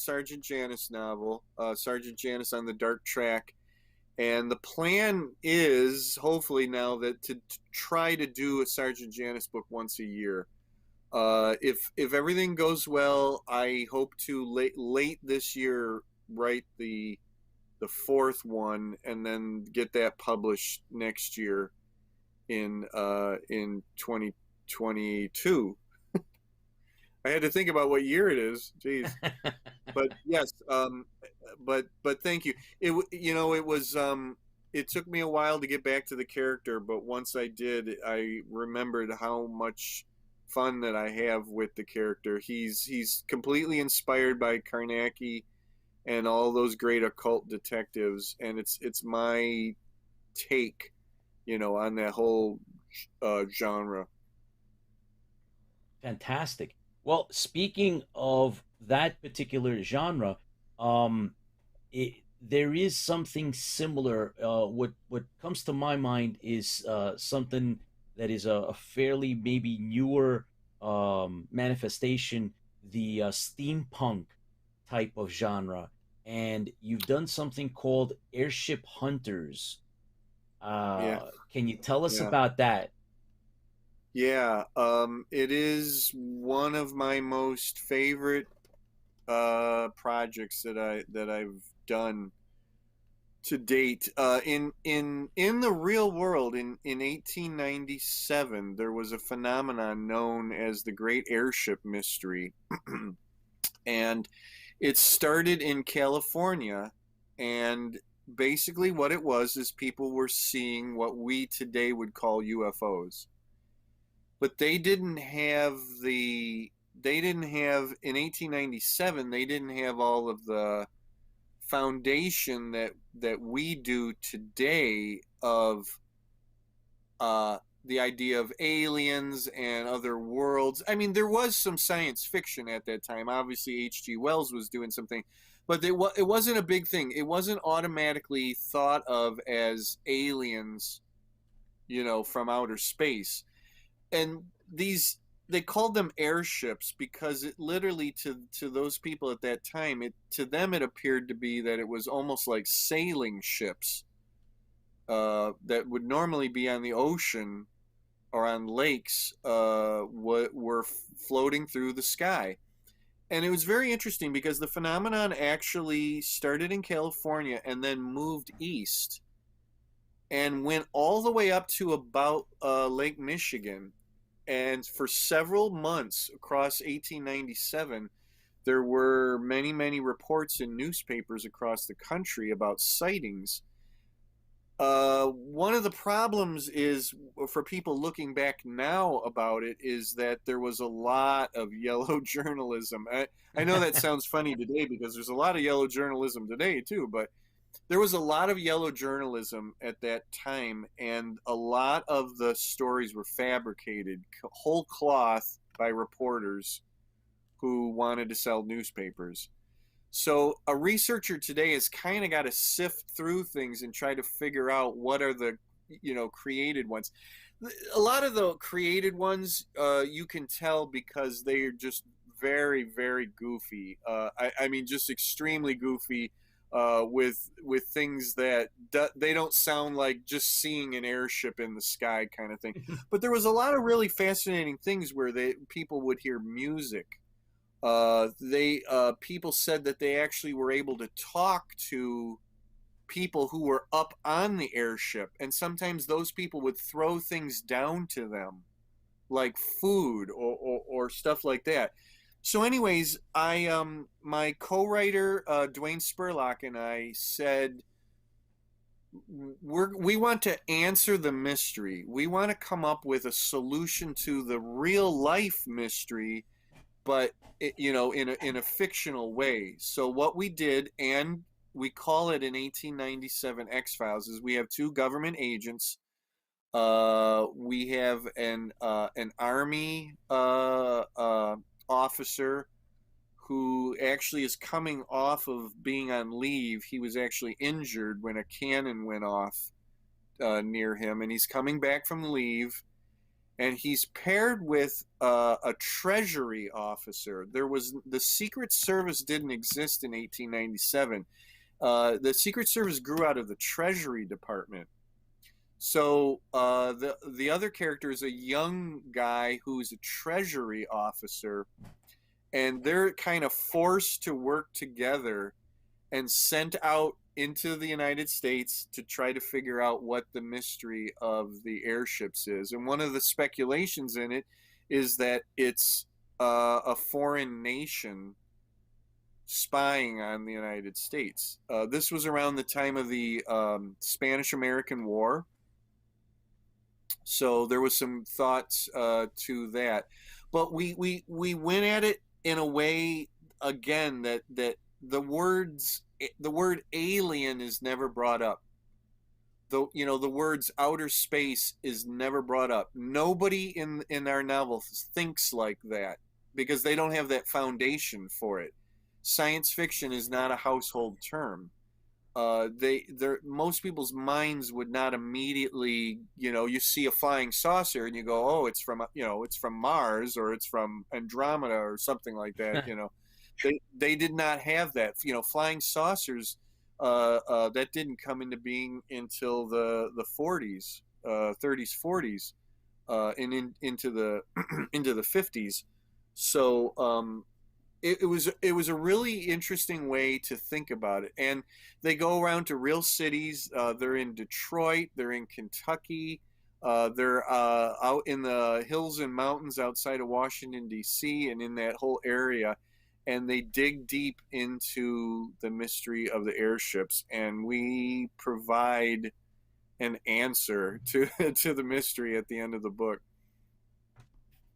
[SPEAKER 4] Sergeant Janice novel, Sergeant Janice on the Dark Track, and the plan is hopefully now that to try to do a Sergeant Janice book once a year. If everything goes well, I hope to late this year write the fourth one and then get that published next year in 2022. I had to think about what year it is. Jeez. But yes, but thank you. It was it took me a while to get back to the character, but once I did, I remembered how much fun that I have with the character. He's completely inspired by Carnacki and all those great occult detectives, and it's my take, on that whole genre.
[SPEAKER 2] Fantastic. Well, speaking of that particular genre, there is something similar. What comes to my mind is something that is a fairly maybe newer manifestation, the steampunk type of genre. And you've done something called Airship Hunters. Can you tell us about that?
[SPEAKER 4] Yeah, it is one of my most favorite projects that I've done to date. In the real world, in 1897, there was a phenomenon known as the Great Airship Mystery, and it started in California, and basically what it was is people were seeing what we today would call UFOs. But they didn't have in 1897, they didn't have all of the foundation that we do today of the idea of aliens and other worlds. I mean, there was some science fiction at that time. Obviously, H.G. Wells was doing something, but it wasn't a big thing. It wasn't automatically thought of as aliens, from outer space. And they called them airships because it literally, to those people at that time, to them it appeared to be that it was almost like sailing ships that would normally be on the ocean or on lakes, were floating through the sky. And it was very interesting because the phenomenon actually started in California and then moved east and went all the way up to about Lake Michigan. And for several months across 1897, there were many, many reports in newspapers across the country about sightings. One of the problems is, for people looking back now about it, is that there was a lot of yellow journalism. I know that sounds funny today because there's a lot of yellow journalism today too, but there was a lot of yellow journalism at that time, and a lot of the stories were fabricated whole cloth by reporters who wanted to sell newspapers. So a researcher today has kind of got to sift through things and try to figure out what are the, created ones. A lot of the created ones, you can tell because they are just very, very goofy. I mean, just extremely goofy, with things that they don't sound like just seeing an airship in the sky kind of thing. But there was a lot of really fascinating things where people would hear music. People said that they actually were able to talk to people who were up on the airship, and sometimes those people would throw things down to them, like food or stuff like that. So, anyways, my co-writer Dwayne Spurlock and I said, we want to answer the mystery. We want to come up with a solution to the real life mystery, but in a fictional way. So what we did, and we call it in 1897 X-Files, is we have two government agents. We have an army officer who actually is coming off of being on leave. He was actually injured when a cannon went off near him, and he's coming back from leave, and he's paired with a Treasury officer. The Secret Service didn't exist in 1897. The Secret Service grew out of the Treasury Department. So the other character is a young guy who's a Treasury officer, and they're kind of forced to work together and sent out into the United States to try to figure out what the mystery of the airships is. And one of the speculations in it is that it's a foreign nation spying on the United States. This was around the time of the Spanish-American War. So there was some thoughts to that. But we went at it in a way, again, that the word alien is never brought up. The words outer space is never brought up. Nobody in our novel thinks like that because they don't have that foundation for it. Science fiction is not a household term. Most people's minds would not immediately, you see a flying saucer and you go, oh, it's from Mars, or it's from Andromeda or something like that. They did not have that. Flying saucers, that didn't come into being until the 40s, 30s, 40s, and into the into the 50s. So it was a really interesting way to think about it. And they go around to real cities. They're in Detroit. They're in Kentucky. They're out in the hills and mountains outside of Washington, D.C., and in that whole area. And they dig deep into the mystery of the airships. And we provide an answer to the mystery at the end of the book.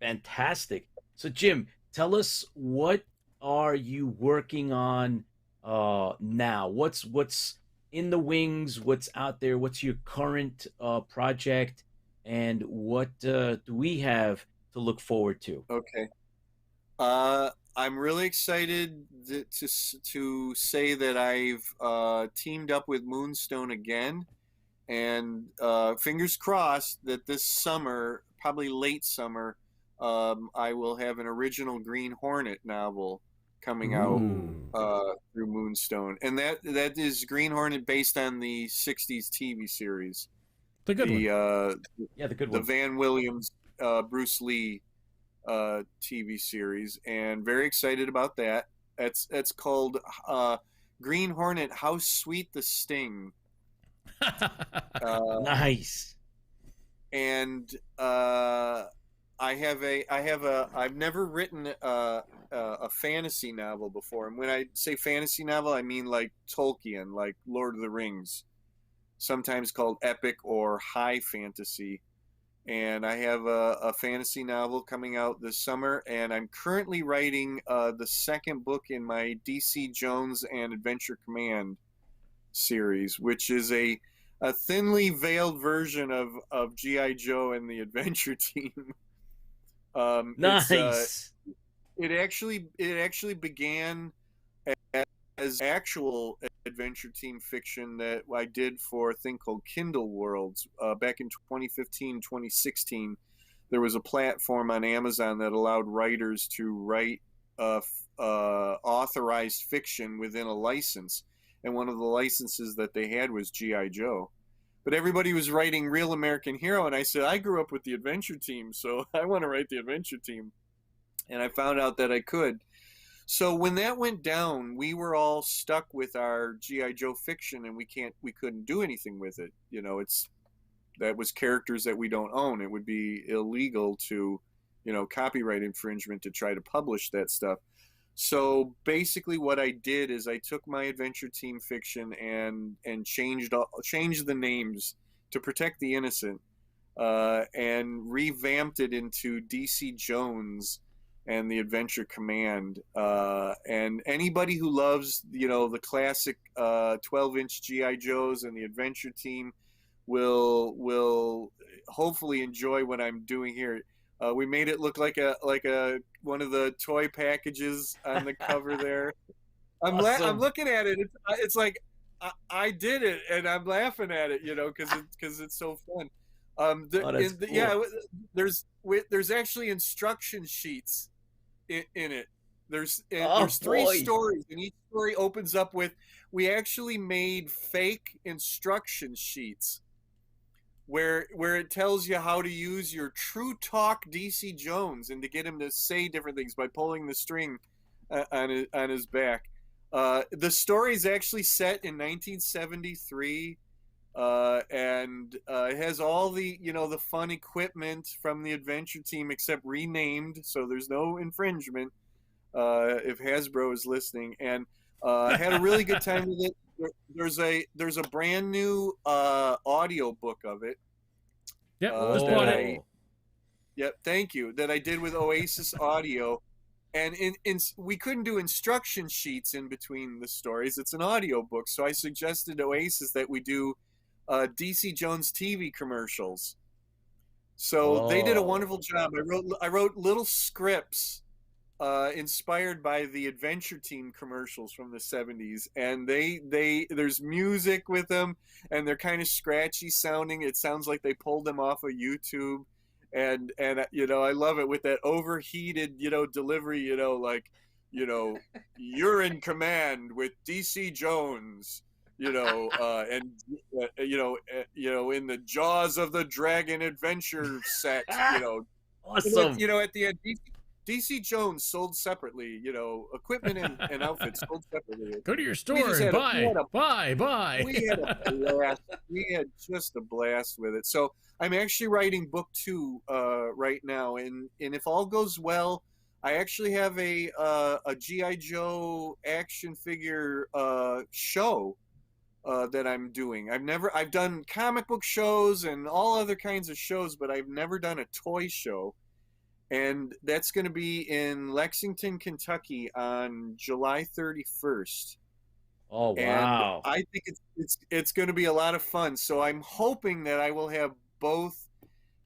[SPEAKER 2] Fantastic. So, Jim, tell us, what are you working on now? What's in the wings? What's out there? What's your current project? And what do we have to look forward to?
[SPEAKER 4] Okay. I'm really excited to say that I've teamed up with Moonstone again, and fingers crossed that this summer, probably late summer, I will have an original Green Hornet novel coming out through Moonstone, and that is Green Hornet based on the '60s TV series,
[SPEAKER 1] the good one.
[SPEAKER 2] The good one,
[SPEAKER 4] the Van Williams, Bruce Lee TV series, and very excited about that. That's called Green Hornet: How Sweet the Sting.
[SPEAKER 2] Nice.
[SPEAKER 4] And I've never written a fantasy novel before, and when I say fantasy novel, I mean like Tolkien, like Lord of the Rings, sometimes called epic or high fantasy. And I have a fantasy novel coming out this summer, and I'm currently writing the second book in my DC Jones and Adventure Command series, which is a thinly veiled version of G.I. Joe and the Adventure Team.
[SPEAKER 2] Nice.
[SPEAKER 4] It actually began as actual Adventure Team fiction that I did for a thing called Kindle Worlds back in 2015, 2016. There was a platform on Amazon that allowed writers to write authorized fiction within a license, and one of the licenses that they had was G.I. Joe. But everybody was writing Real American Hero, and I said, I grew up with the Adventure Team, so I want to write the Adventure Team. And I found out that I could. So when that went down, we were all stuck with our GI Joe fiction, and we couldn't do anything with it. You know, that was characters that we don't own. It would be illegal to, you know, copyright infringement to try to publish that stuff. So basically what I did is I took my Adventure Team fiction and changed the names to protect the innocent, and revamped it into DC Jones and the Adventure Command. And anybody who loves, you know, the classic 12-inch GI Joes and the Adventure Team will hopefully enjoy what I'm doing here. We made it look like a one of the toy packages on the cover there. I'm looking at it. It's like I did it, and I'm laughing at it, you know, because it's so fun. Cool. Yeah, there's actually instruction sheets in it. There's 3 stories, and each story opens up with, we actually made fake instruction sheets where it tells you how to use your True Talk DC Jones and to get him to say different things by pulling the string on his back. The story is actually set in 1973, and it has all the, you know, the fun equipment from the Adventure Team except renamed, so there's no infringement if Hasbro is listening. And I had a really good time with it. There's a brand new audio book of it.
[SPEAKER 1] Yep, just bought it.
[SPEAKER 4] Yep, thank you. That I did with Oasis Audio, and we couldn't do instruction sheets in between the stories. It's an audio book, so I suggested to Oasis that we do DC Jones TV commercials. So they did a wonderful job. I wrote little scripts inspired by the Adventure Team commercials from the 70s, and there's music with them, and they're kind of scratchy sounding. It sounds like they pulled them off of YouTube, and you know, I love it with that overheated, you know, delivery, you know, like, you know, you're in command with DC Jones, you know, and you know, in the jaws of the dragon adventure set, you know,
[SPEAKER 2] awesome.
[SPEAKER 4] You know, at the end, DC Jones sold separately, you know, equipment and outfits sold separately.
[SPEAKER 1] Go to your store and buy.
[SPEAKER 4] We had a blast. We had just a blast with it. So I'm actually writing book 2 right now, and if all goes well, I actually have a GI Joe action figure show that I'm doing. I've done comic book shows and all other kinds of shows, but I've never done a toy show. And that's going to be in Lexington, Kentucky on July 31st.
[SPEAKER 2] Oh, wow.
[SPEAKER 4] And I think it's going to be a lot of fun. So I'm hoping that I will have both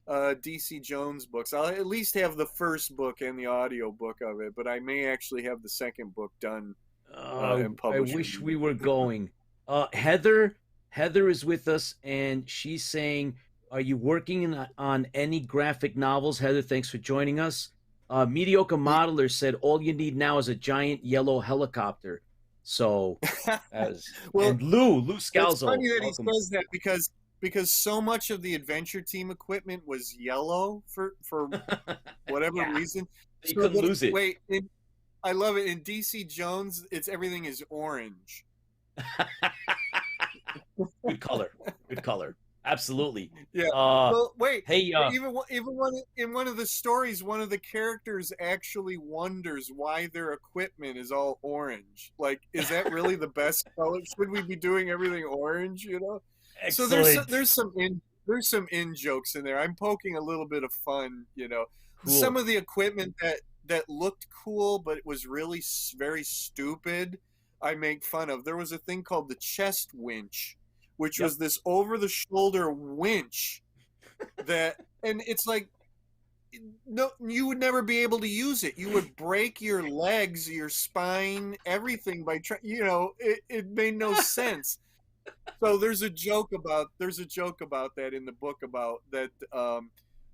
[SPEAKER 4] DC Jones books. I'll at least have the first book and the audio book of it, but I may actually have the second book done and published.
[SPEAKER 2] I wish we were going. Heather is with us, and she's saying, are you working on any graphic novels? Heather, thanks for joining us. Mediocre Modeler said all you need now is a giant yellow helicopter. So, and Lou Scalzo.
[SPEAKER 4] It's funny that he says that because so much of the Adventure Team equipment was yellow for whatever reason.
[SPEAKER 2] You couldn't lose it.
[SPEAKER 4] Wait, I love it. In DC Jones, everything is orange.
[SPEAKER 2] Good color. Absolutely.
[SPEAKER 4] Yeah. Well, wait.
[SPEAKER 2] Hey,
[SPEAKER 4] even in one of the stories, one of the characters actually wonders why their equipment is all orange. Like, is that really the best color? Should we be doing everything orange? You know.
[SPEAKER 2] Excellent.
[SPEAKER 4] So there's some in jokes in there. I'm poking a little bit of fun. You know,
[SPEAKER 2] cool.
[SPEAKER 4] Some of the equipment that looked cool, but it was really very stupid, I make fun of. There was a thing called the chest winch, which was this over-the-shoulder winch and it's like, no, you would never be able to use it. You would break your legs, your spine, everything by you know, it made no sense. So there's a joke about that in the book about that.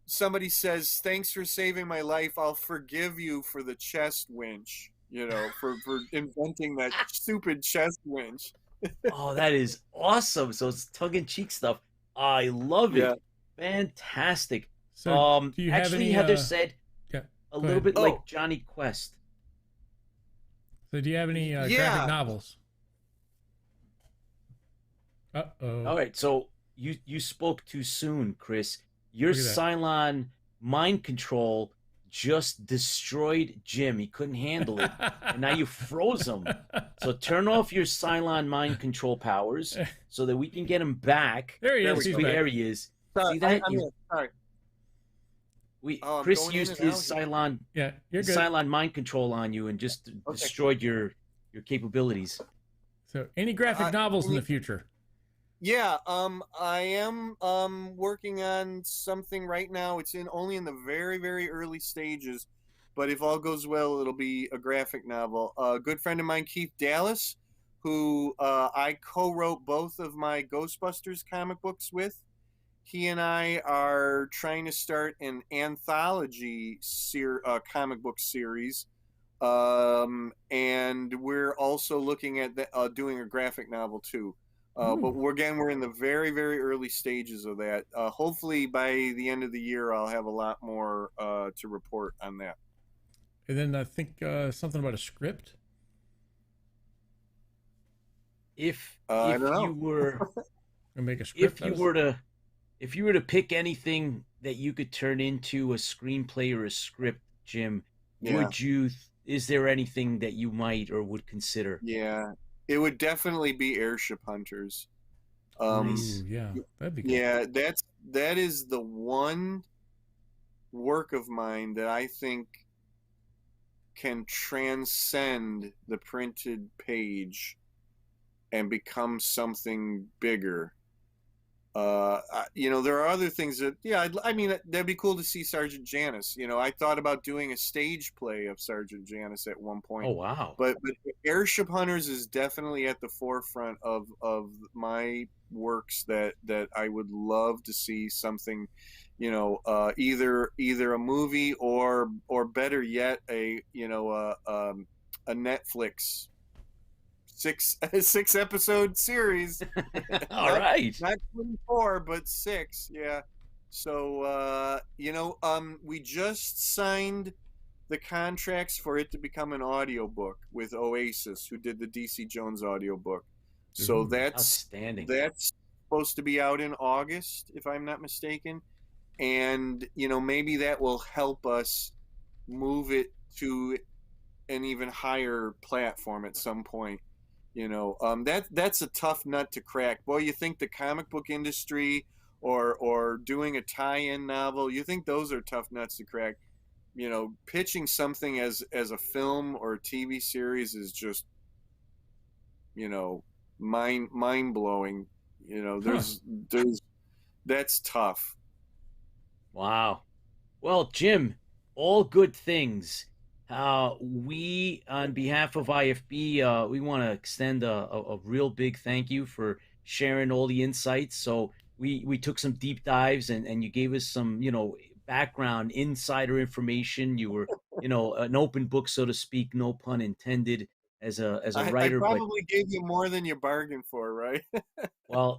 [SPEAKER 4] Somebody says, "Thanks for saving my life. I'll forgive you for the chest winch." You know, for inventing that stupid chest winch.
[SPEAKER 2] Oh, that is awesome. So it's tongue-in-cheek stuff. I love it.
[SPEAKER 4] Yeah.
[SPEAKER 2] Fantastic.
[SPEAKER 1] So do you have
[SPEAKER 2] actually,
[SPEAKER 1] any,
[SPEAKER 2] Heather said
[SPEAKER 1] a
[SPEAKER 2] little bit like Johnny Quest.
[SPEAKER 1] So do you have any graphic
[SPEAKER 4] Yeah.
[SPEAKER 1] novels? Uh-oh.
[SPEAKER 2] All right, so you spoke too soon, Chris. Your
[SPEAKER 1] Look at that.
[SPEAKER 2] Cylon mind control just destroyed Jim. He couldn't handle it, and now you froze him. So turn off your Cylon mind control powers so that we can get him back.
[SPEAKER 1] There he is. He's back.
[SPEAKER 2] There he is.
[SPEAKER 4] Sorry,
[SPEAKER 2] See that?
[SPEAKER 4] I'm here. Sorry. I'm
[SPEAKER 2] Chris
[SPEAKER 4] going in
[SPEAKER 2] used
[SPEAKER 4] and
[SPEAKER 2] his
[SPEAKER 4] out here.
[SPEAKER 2] Cylon
[SPEAKER 1] Yeah, you're good.
[SPEAKER 2] Cylon mind control on you and just destroyed your capabilities.
[SPEAKER 1] So any graphic novels in the future?
[SPEAKER 4] Yeah, I am working on something right now. It's only in the very, very early stages, but if all goes well, it'll be a graphic novel. A good friend of mine, Keith Dallas, who I co-wrote both of my Ghostbusters comic books with. He and I are trying to start an anthology comic book series, and we're also looking at doing a graphic novel too. But we're in the very, very early stages of that. Hopefully by the end of the year, I'll have a lot more to report on that.
[SPEAKER 1] And then I think something about a script.
[SPEAKER 2] If
[SPEAKER 4] I don't know.
[SPEAKER 2] you were
[SPEAKER 1] Or make a script.
[SPEAKER 2] if you were to pick anything that you could turn into a screenplay or a script, Jim, would you? Is there anything that you might or would consider?
[SPEAKER 4] Yeah, it would definitely be Airship Hunters.
[SPEAKER 2] Nice.
[SPEAKER 1] Ooh, yeah, that'd be good.
[SPEAKER 4] Yeah, that is the one work of mine that I think can transcend the printed page and become something bigger. There are other things that, I mean, that'd be cool to see Sergeant Janice. I thought about doing a stage play of Sergeant Janice at one point.
[SPEAKER 2] Oh, wow.
[SPEAKER 4] But Airship Hunters is definitely at the forefront of my works that I would love to see something, either a movie or better yet, a Netflix six episode series.
[SPEAKER 2] All right.
[SPEAKER 4] Not 24, but 6. Yeah. So, we just signed the contracts for it to become an audiobook with Oasis, who did the DC Jones audiobook. So that's
[SPEAKER 2] outstanding.
[SPEAKER 4] That's supposed to be out in August, if I'm not mistaken. And, maybe that will help us move it to an even higher platform at some point. That's a tough nut to crack. Boy, you think the comic book industry or doing a tie-in novel, you think those are tough nuts to crack. Pitching something as a film or a TV series is just, mind blowing. That's tough.
[SPEAKER 2] Wow. Well, Jim, all good things. We, on behalf of IFB, we want to extend a real big thank you for sharing all the insights. So we took some deep dives and you gave us some, background insider information. You were, an open book, so to speak, no pun intended, as a writer.
[SPEAKER 4] I probably gave you more than you bargained for, right?
[SPEAKER 2] Well,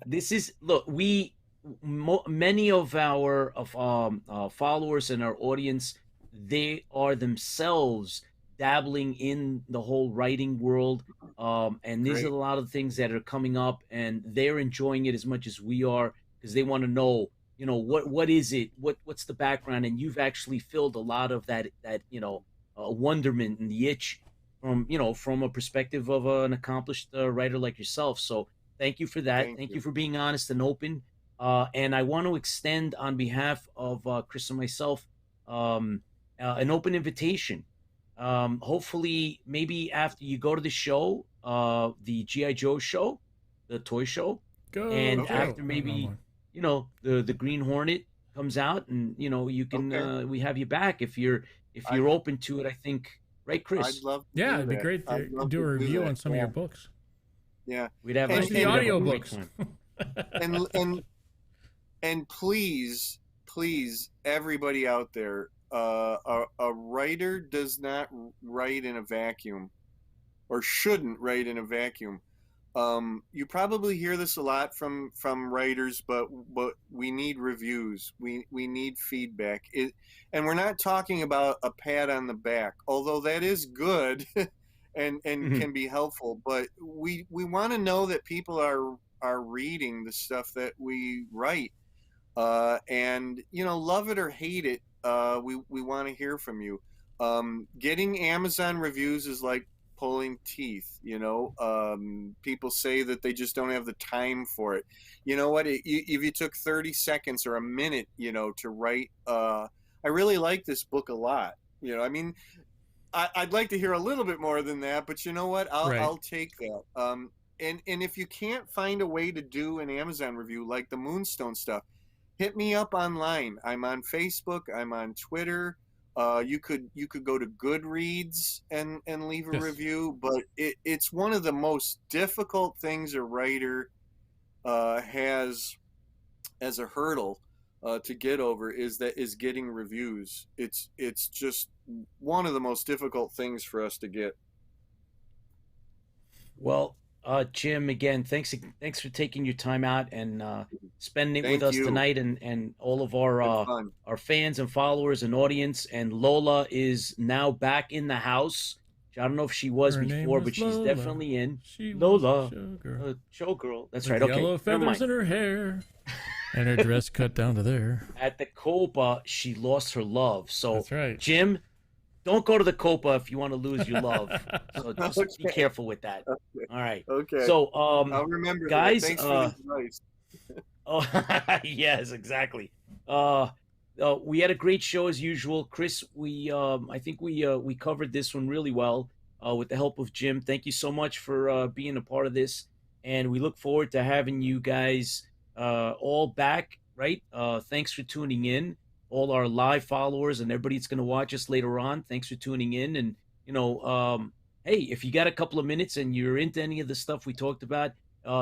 [SPEAKER 2] many of our followers and our audience, they are themselves dabbling in the whole writing world, and these are a lot of things that are coming up, and they're enjoying it as much as we are because they want to know, what is it, what's the background, and you've actually filled a lot of that wonderment and the itch from a perspective of an accomplished writer like yourself. So thank you for that. Thank you for being honest and open. And I want to extend on behalf of Chris and myself an open invitation. Hopefully, maybe after you go to the show, the G.I. Joe show, the toy show, after maybe, the Green Hornet comes out, and you can we have you back if you're open to it. I think, right, Chris?
[SPEAKER 4] I'd love.
[SPEAKER 1] Yeah, it'd be great to do a review on some of your books.
[SPEAKER 4] Yeah,
[SPEAKER 2] we'd have
[SPEAKER 1] the audio books.
[SPEAKER 4] And please, everybody out there, a writer does not write in a vacuum, or shouldn't write in a vacuum. You probably hear this a lot from writers, but we need reviews. We need feedback. And we're not talking about a pat on the back, although that is good. and can be helpful. But we want to know that people are reading the stuff that we write, and love it or hate it. We want to hear from you. Getting Amazon reviews is like pulling teeth. People say that they just don't have the time for it. You know what? If you took 30 seconds or a minute, to write, I really like this book a lot. I mean, I'd like to hear a little bit more than that, but you know what? I'll take that. And if you can't find a way to do an Amazon review like the Moonstone stuff, hit me up online. I'm on Facebook. I'm on Twitter. You could go to Goodreads and leave a review, but it's one of the most difficult things a writer has as a hurdle to get over is getting reviews. It's just one of the most difficult things for us to get.
[SPEAKER 2] Well, Jim, again, thanks for taking your time out and spending it with us tonight, and all of our fans and followers and audience. And Lola is now back in the house. I don't know if she was before, but she's definitely in. Lola, showgirl. That's right. Okay,
[SPEAKER 1] yellow feathers in her hair, and her dress cut down to there.
[SPEAKER 2] At the Copa, she lost her love. So,
[SPEAKER 1] that's right.
[SPEAKER 2] Jim, don't go to the Copa if you want to lose your love. So just be careful with that.
[SPEAKER 4] Okay.
[SPEAKER 2] All right.
[SPEAKER 4] Okay.
[SPEAKER 2] So,
[SPEAKER 4] I'll remember,
[SPEAKER 2] guys.
[SPEAKER 4] Thanks for the advice.
[SPEAKER 2] Oh, yes, exactly. We had a great show as usual, Chris. I think we covered this one really well with the help of Jim. Thank you so much for being a part of this, and we look forward to having you guys all back. Right? Thanks for tuning in. All our live followers and everybody that's going to watch us later on. Thanks for tuning in. And, hey, if you got a couple of minutes and you're into any of the stuff we talked about,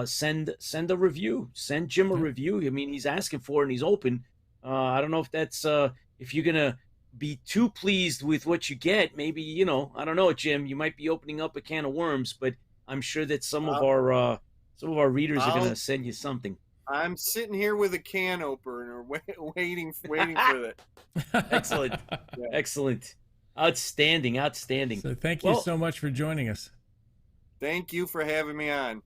[SPEAKER 2] send a review. Send Jim a review. I mean, he's asking for it and he's open. I don't know if that's if you're going to be too pleased with what you get. Maybe, I don't know, Jim, you might be opening up a can of worms, but I'm sure that some of our readers are going to send you something.
[SPEAKER 4] I'm sitting here with a can opener, waiting for that.
[SPEAKER 2] Excellent, excellent, outstanding.
[SPEAKER 1] So thank you so much for joining us.
[SPEAKER 4] Thank you for having me on.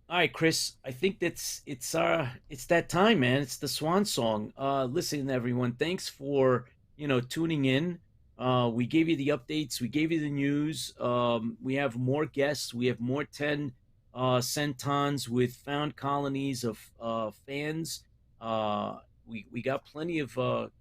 [SPEAKER 2] All right, Chris. I think it's that time, man. It's the swan song. Listen, everyone. Thanks for tuning in. We gave you the updates. We gave you the news. We have more guests. We have more 10. Centons with found colonies of fans. We got plenty of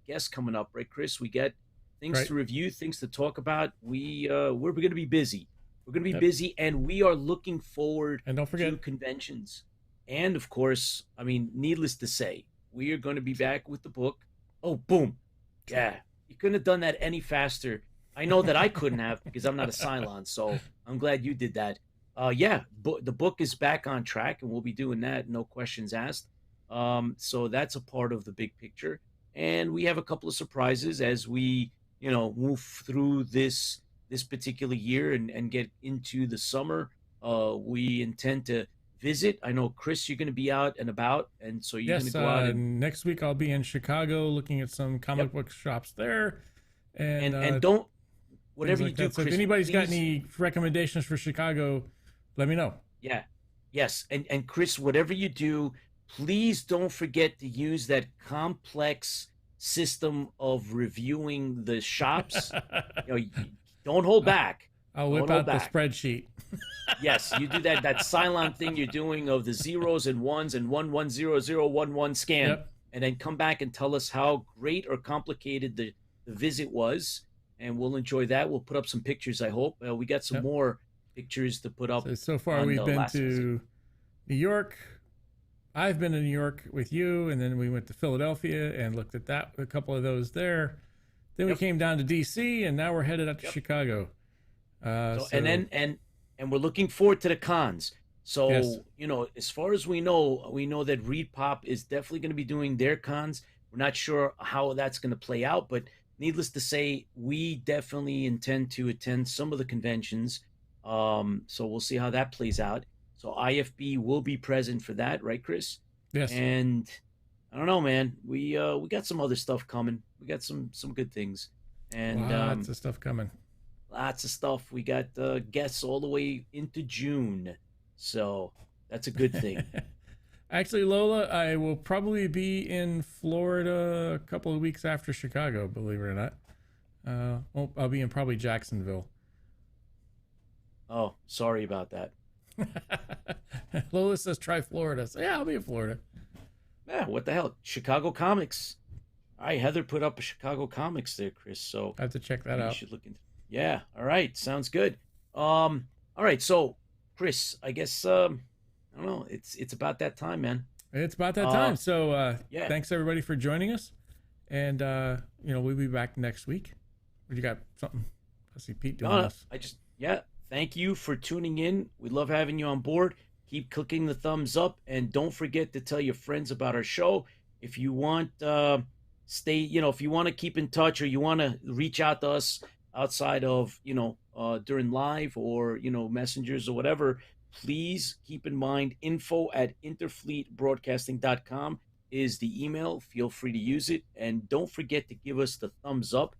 [SPEAKER 2] guests coming up, right, Chris? We got things to review, things to talk about. We're going to be busy. We're going to be busy, and we are looking forward to conventions. And of course, I mean, needless to say, we are going to be back with the book. Oh, boom! Yeah, you couldn't have done that any faster. I know that I couldn't have because I'm not a Cylon, so I'm glad you did that. The book is back on track, and we'll be doing that, no questions asked. So that's a part of the big picture. And we have a couple of surprises as we, move through this particular year and get into the summer. We intend to visit. I know, Chris, you're going to be out and about, and so you're going to go out.
[SPEAKER 1] Next week I'll be in Chicago looking at some comic book shops there.
[SPEAKER 2] And don't, whatever you do,
[SPEAKER 1] so
[SPEAKER 2] Chris,
[SPEAKER 1] if anybody's got any recommendations for Chicago, let me know.
[SPEAKER 2] Yeah. Yes. And Chris, whatever you do, please don't forget to use that complex system of reviewing the shops. Don't hold back.
[SPEAKER 1] I'll whip out the spreadsheet.
[SPEAKER 2] Yes, you do that Cylon thing you're doing of the zeros and ones and 110011 scan, and then come back and tell us how great or complicated the visit was, and we'll enjoy that. We'll put up some pictures, I hope. We got some more pictures to put up.
[SPEAKER 1] So far we've been to New York. I've been to New York with you, and then we went to Philadelphia and looked at a couple of those there. Then we came down to DC, and now we're headed up to Chicago.
[SPEAKER 2] And we're looking forward to the cons. So as far as we know that Reed Pop is definitely going to be doing their cons. We're not sure how that's going to play out, but needless to say, we definitely intend to attend some of the conventions. So we'll see how that plays out. So IFB will be present for that, right, Chris?
[SPEAKER 1] Yes.
[SPEAKER 2] And I don't know, man. We got some other stuff coming. We got some good things. And
[SPEAKER 1] lots of stuff coming.
[SPEAKER 2] Lots of stuff. We got guests all the way into June. So that's a good thing.
[SPEAKER 1] Actually, Lola, I will probably be in Florida a couple of weeks after Chicago, believe it or not. Well, I'll be in probably Jacksonville.
[SPEAKER 2] Oh, sorry about that.
[SPEAKER 1] Lola says try Florida. So yeah, I'll be in Florida.
[SPEAKER 2] Yeah, what the hell? Chicago Comics. All right, Heather put up a Chicago Comics there, Chris. So
[SPEAKER 1] I have to check that
[SPEAKER 2] you
[SPEAKER 1] out.
[SPEAKER 2] should look into. Yeah. All right. Sounds good. All right. So, Chris, I guess I don't know. It's about that time, man.
[SPEAKER 1] It's about that time. So
[SPEAKER 2] yeah.
[SPEAKER 1] Thanks everybody for joining us, and we'll be back next week. You got something? I see Pete doing this.
[SPEAKER 2] Thank you for tuning in. We love having you on board. Keep clicking the thumbs up, and don't forget to tell your friends about our show. If you want, if you want to keep in touch, or you want to reach out to us outside of, during live or, messengers or whatever, please keep in mind info@interfleetbroadcasting.com is the email. Feel free to use it, and don't forget to give us the thumbs up.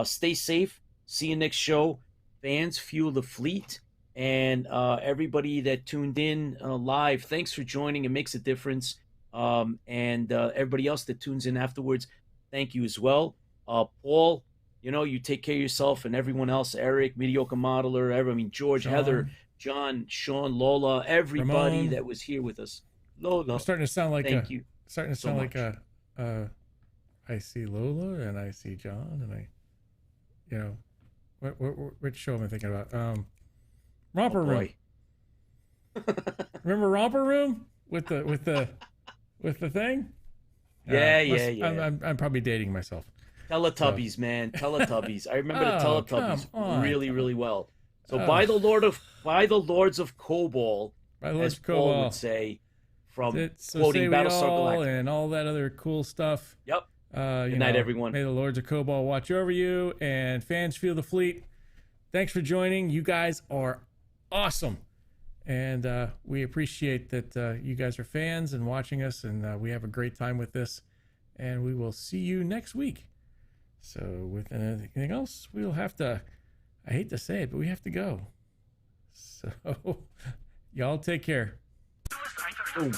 [SPEAKER 2] Stay safe. See you next show. Fans, fuel the fleet. And everybody that tuned in live, thanks for joining. It makes a difference. And everybody else that tunes in afterwards, thank you as well. Paul, you take care of yourself, and everyone else, Eric, Mediocre Modeler, George,
[SPEAKER 1] Sean.
[SPEAKER 2] Heather, John, Sean, Lola, everybody
[SPEAKER 1] Ramon.
[SPEAKER 2] that was here with us. Lola,
[SPEAKER 1] I'm starting to sound like
[SPEAKER 2] thank you.
[SPEAKER 1] Starting to
[SPEAKER 2] so
[SPEAKER 1] sound
[SPEAKER 2] much.
[SPEAKER 1] like I see Lola and I see John and which show am I thinking about? Romper Room. Remember Romper Room with the thing?
[SPEAKER 2] Yeah.
[SPEAKER 1] I'm probably dating myself.
[SPEAKER 2] Teletubbies, man. Teletubbies. I remember the
[SPEAKER 1] Oh,
[SPEAKER 2] Teletubbies
[SPEAKER 1] come on.
[SPEAKER 2] really, really well. So
[SPEAKER 1] Oh.
[SPEAKER 2] by the Lords of Kobol,
[SPEAKER 1] By the Lords
[SPEAKER 2] as
[SPEAKER 1] of
[SPEAKER 2] Paul
[SPEAKER 1] Kobol.
[SPEAKER 2] would say, from
[SPEAKER 1] So
[SPEAKER 2] quoting
[SPEAKER 1] say we
[SPEAKER 2] Battlestar
[SPEAKER 1] all
[SPEAKER 2] Galactica.
[SPEAKER 1] and all that other cool stuff.
[SPEAKER 2] Yep.
[SPEAKER 1] Good
[SPEAKER 2] night, everyone.
[SPEAKER 1] May the Lords of Kobol watch over you, and fans feel the fleet. Thanks for joining. You guys are awesome, and we appreciate that you guys are fans and watching us, and we have a great time with this, and we will see you next week. So with anything else, we'll have to, I hate to say it, but we have to go. So y'all take care.
[SPEAKER 2] Boom.